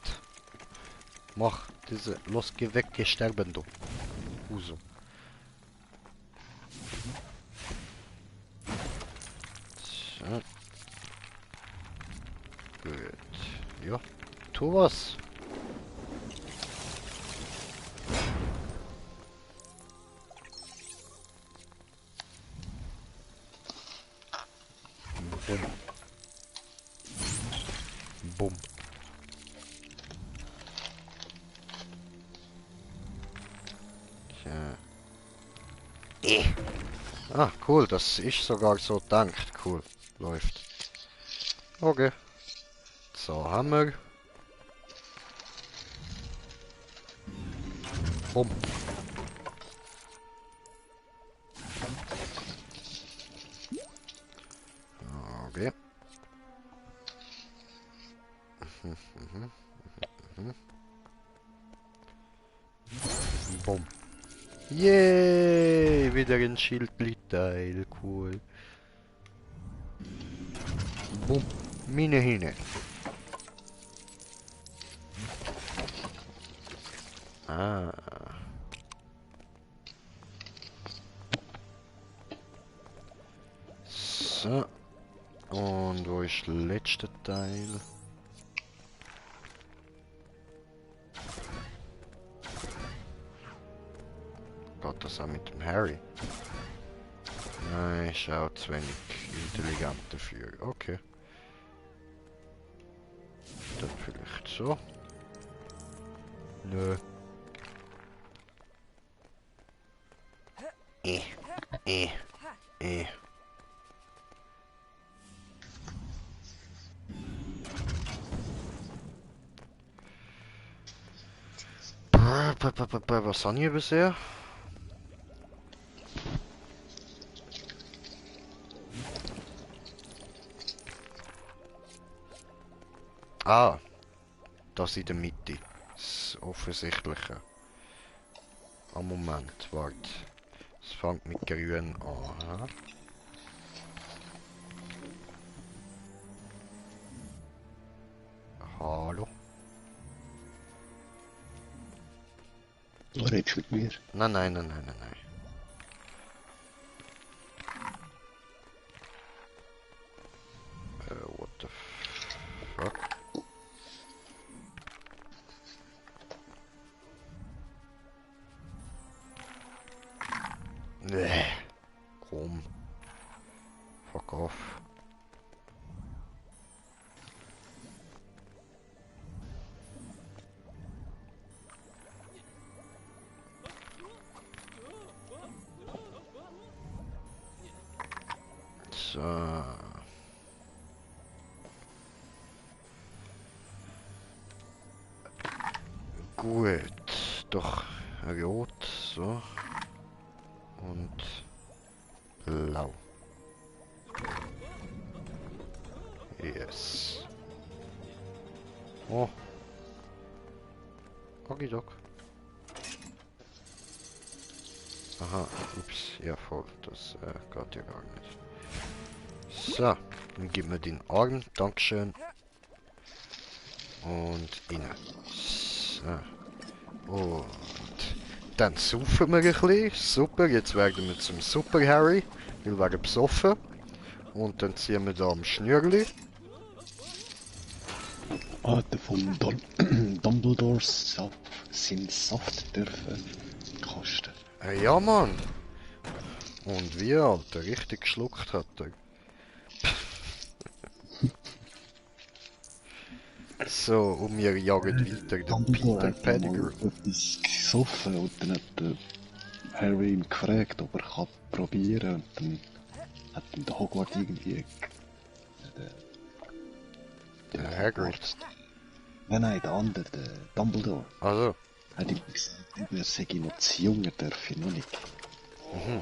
Mach diese. Los, geh weg, geh sterben, du. Huso. So. Gut. Ja. Tu was. Bumm. Bumm. Tja. Ah, cool, das ist sogar so gedacht. Cool, läuft. Okay, so haben wir. Bumm. Okay. Bumm. Yay, wieder ein Schildteil, cool. Bumm, Mine hinne. Ah. So. Und wo ist der letzte Teil? Geht das auch mit dem Harry? Nein, ist auch zu wenig intelligent dafür. Okay. Dann vielleicht so. Nö. Eh, eh, eh. Was haben wir bisher? Ah, das in der Mitte. Das Offensichtliche. Ah, Moment, warte. Es fängt mit grün an. Hallo? Du redest mit mir. Nein, nein, nein, nein, nein, nein. What the fuck? Nee. Komm. Fuck off. So. Gut. Doch rot. So. Und blau. Yes. Oh. Okidok. Aha, ups, ja voll, das geht ja gar nicht. So, dann gib mir den Arm, Dankeschön. Und rein. So. Und dann saufen wir ein bisschen. Super, jetzt werden wir zum Super Harry. Wir werden besoffen. Und dann ziehen wir da am Schnürli. Alter, vom Dumbledores sind Saft dürfen kosten. Ja, Mann. Und wie, Alter, richtig geschluckt hat er. So, und wir jagen weiter den Dumbledore Peter hat Pettigrew. mal etwas gesoffen und dann hat der Harry ihn gefragt, ob er kann probieren und dann hat ihm der Hogwarts irgendwie Der Hagrid. Nein, der andere, der Dumbledore, Also, hat ihm gesagt, er sei noch zu jung, er dürfe noch nicht. mhm,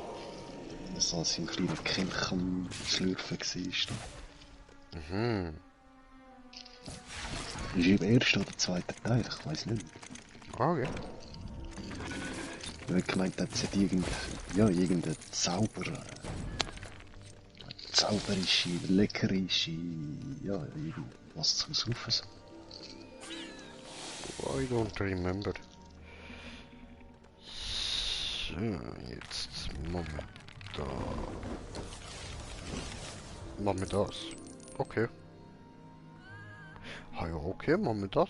Das als sein kleiner Kelch am Schlürfen war. mhm. Ist im ersten oder zweiten Teil, ich weiß nicht. Okay. Ich habe gemeint, dass es irgendein zauberische, leckerische, ja, irgendwas zum Saufen. So. I don't remember. So, jetzt machen wir da. Machen wir das. Okay. Ah ja, okay, machen wir das.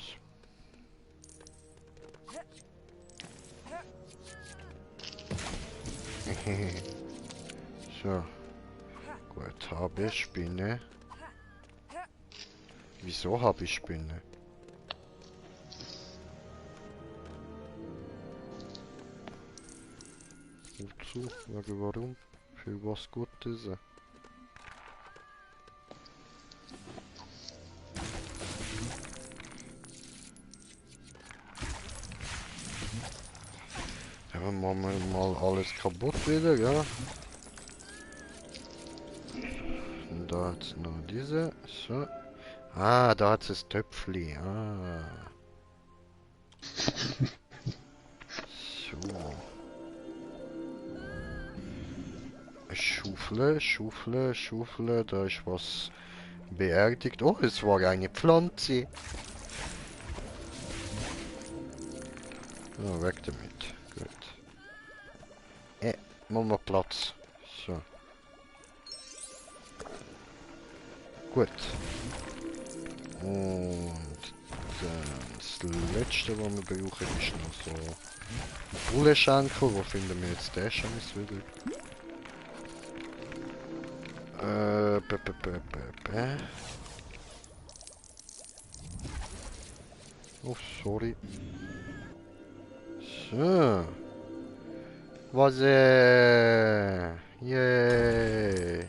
So. Gut, habe ich Spinne. Wieso habe ich Spinne? Wozu? Warum? Für was gut ist. Dann machen wir mal alles kaputt wieder, ja. Und da hat's noch diese. So. Ah, da hat's das Töpfli. Ah. So. Schufle, da ist was beerdigt. Oh, es war eine Pflanze. Ja, weg damit. Gut. Machen wir Platz. So. Gut. Und das letzte, was wir brauchen, ist noch so Bullenschenkel. Wo finden wir jetzt den Scheiß wieder? Äh, b -b -b -b -b. Oh, sorry. So. Was, yay.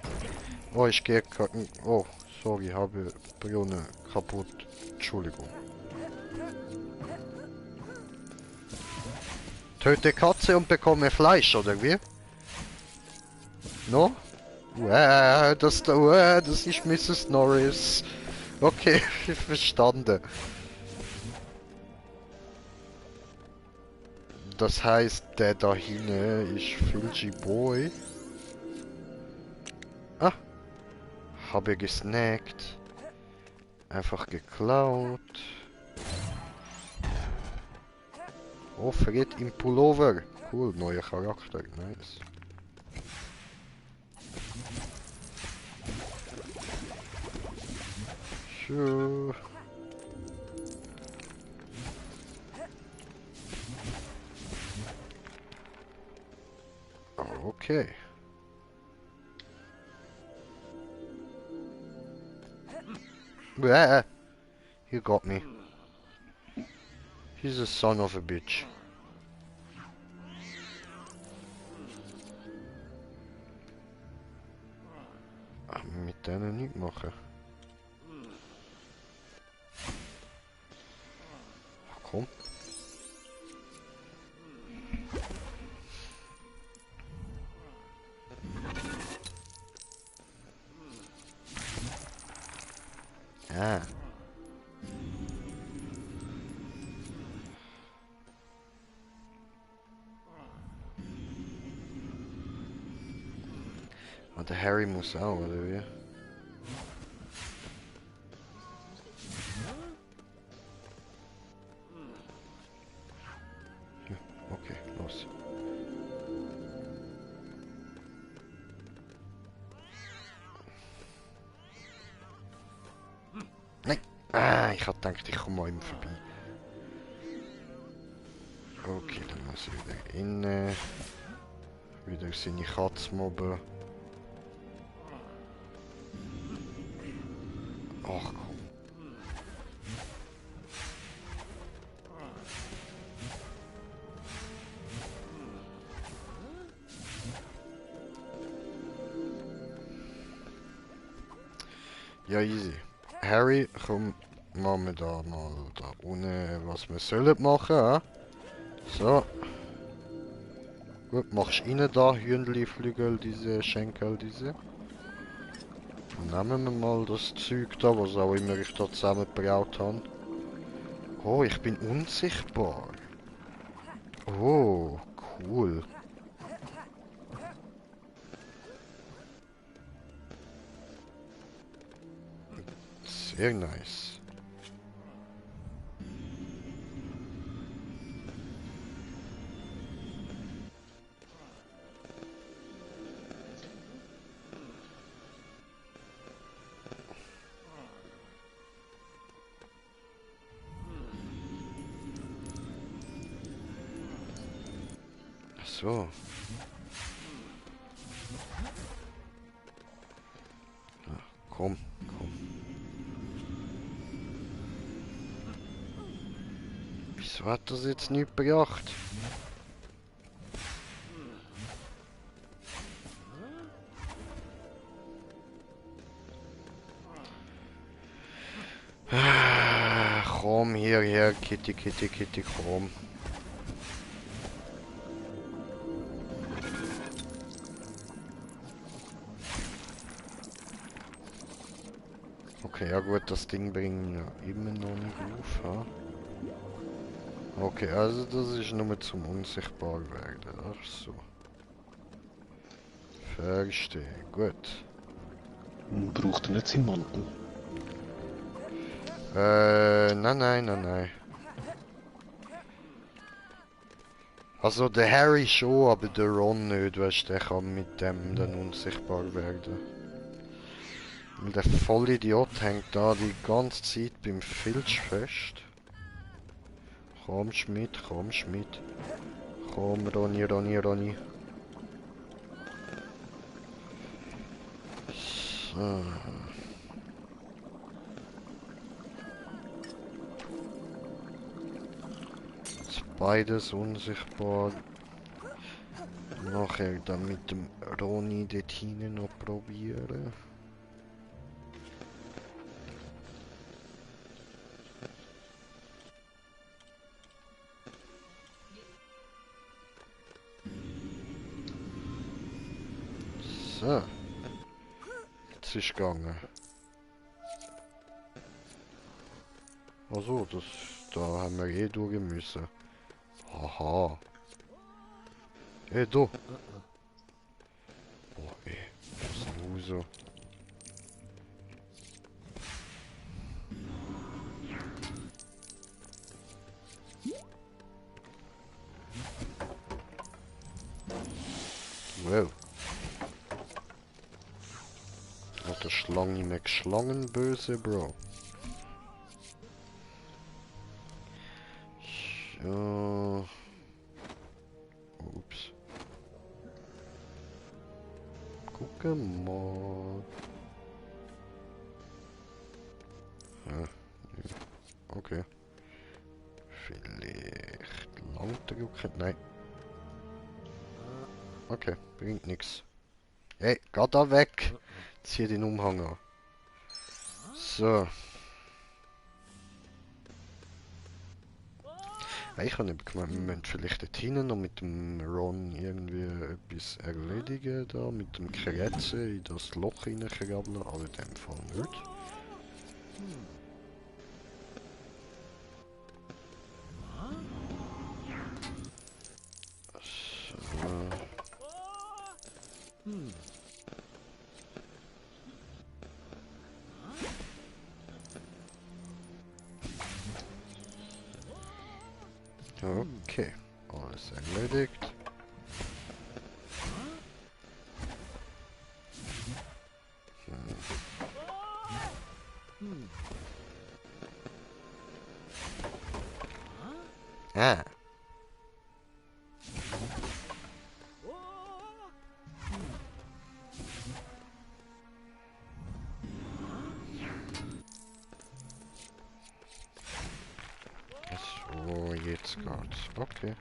Oh, ich gehe... Oh, sorry, habe Brunnen kaputt. Entschuldigung. Töte Katze und bekomme Fleisch, oder wie? No? Das ist Mrs. Norris. Okay, verstanden. Das heißt, der da hinten ist Filgy Boy. Ah, habe gesnackt. Einfach geklaut. Oh, Fred im Pullover. Cool, neuer Charakter. Nice. So. Okay. Blah. You got me. He's a son of a bitch. Mit denen nicht machen. Komm. Ah. Und der Harry muss auch, oder wie? Ja, okay, los. Nein! Ah, ich hab gedacht, ich komme mal ihm vorbei. Okay, dann muss ich wieder innen. Wieder seine Katze mobben. Ach komm. Ja, easy. Harry, komm, machen wir da mal da unten, was wir sollen machen. He? So. Gut, machst du rein da, Hühnli-Flügel, diese Schenkel, diese. Nehmen wir mal das Zeug da, was auch immer ich da zusammengebraut habe. Oh, ich bin unsichtbar. Oh, cool. Sehr nice. So. Ja, komm, komm. Wieso hat das jetzt nicht gebracht? Komm hierher, Kitty, Kitty, Kitty, komm. Okay, ja gut, das Ding bringen wir immer noch nicht auf, ha? Okay, also das ist nur zum unsichtbar werden. Ach so. Verstehe, gut. Braucht er nicht seinen Mantel? Nein, nein, nein, nein. Also der Harry schon, aber der Ron nicht, weißt du, der kann mit dem dann unsichtbar werden. Weil der Vollidiot hängt da die ganze Zeit beim Filz fest. Komm Schmidt, komm Schmidt. Komm Ronny, Ronny, Ronny. So. Jetzt beides unsichtbar. Nachher dann mit dem Ronny dort hinten noch probieren. So. Jetzt ist gegangen. Also, da haben wir eh durch müssen. Aha. Ey, du. Boah, ey. Was ist denn so? Wow. Hat der Schlange Mac Schlangenböse, Bro. So. Ups. Gucken mal. Ja, okay. Vielleicht lang drücken? Nein. Okay, bringt nix. Hey, geh da weg! Zieh den Umhang an. So. Ich habe nicht gemeint, wir müssen vielleicht dort hinten noch mit dem Ron irgendwie etwas erledigen, da mit dem Kretze in das Loch reinkrabbeln, aber in dem Fall nicht. So. Okay, alles erledigt. Ah. So, jetzt geht's. Okay.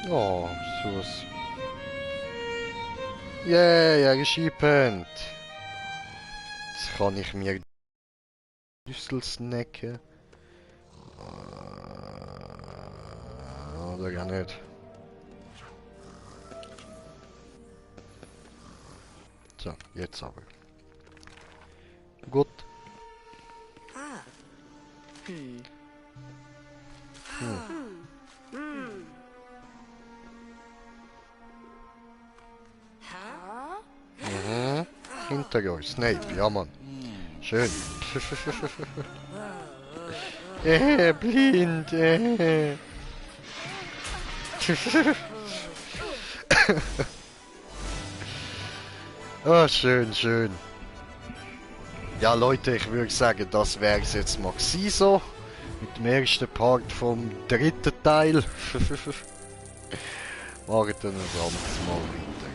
Oh, sowas. Yay, er ist eingepennt. Jetzt kann ich mir Düssel snacken. Oder gar nicht. So, jetzt aber. Gut. Mhm. Hinter euch, Snape, ja Mann. Schön. Blind. Oh, schön, schön. Ja Leute, ich würde sagen, das wäre es jetzt mal gewesen so. Mit dem ersten Part vom dritten Teil. Machen dann ein anderes Mal weiter.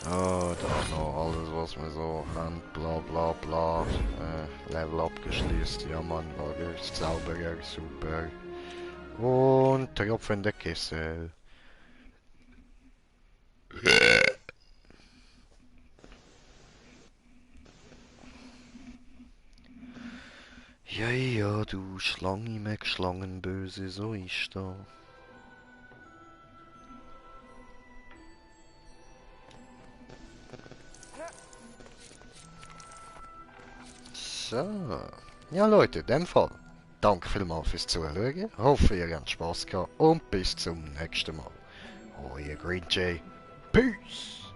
Oh, da noch alles, was wir so haben, bla bla bla. Level abgeschlossen, ja Mann, war das Zauberer, super. Und tropfende Kessel. Ja, ja, du Schlange, meg Schlangenböse, so ist da. So. Ja, Leute, in dem Fall. Danke vielmals fürs Zuschauen. Hoffe, ihr habt Spaß gehabt und bis zum nächsten Mal. Euer Green Jay. Peace!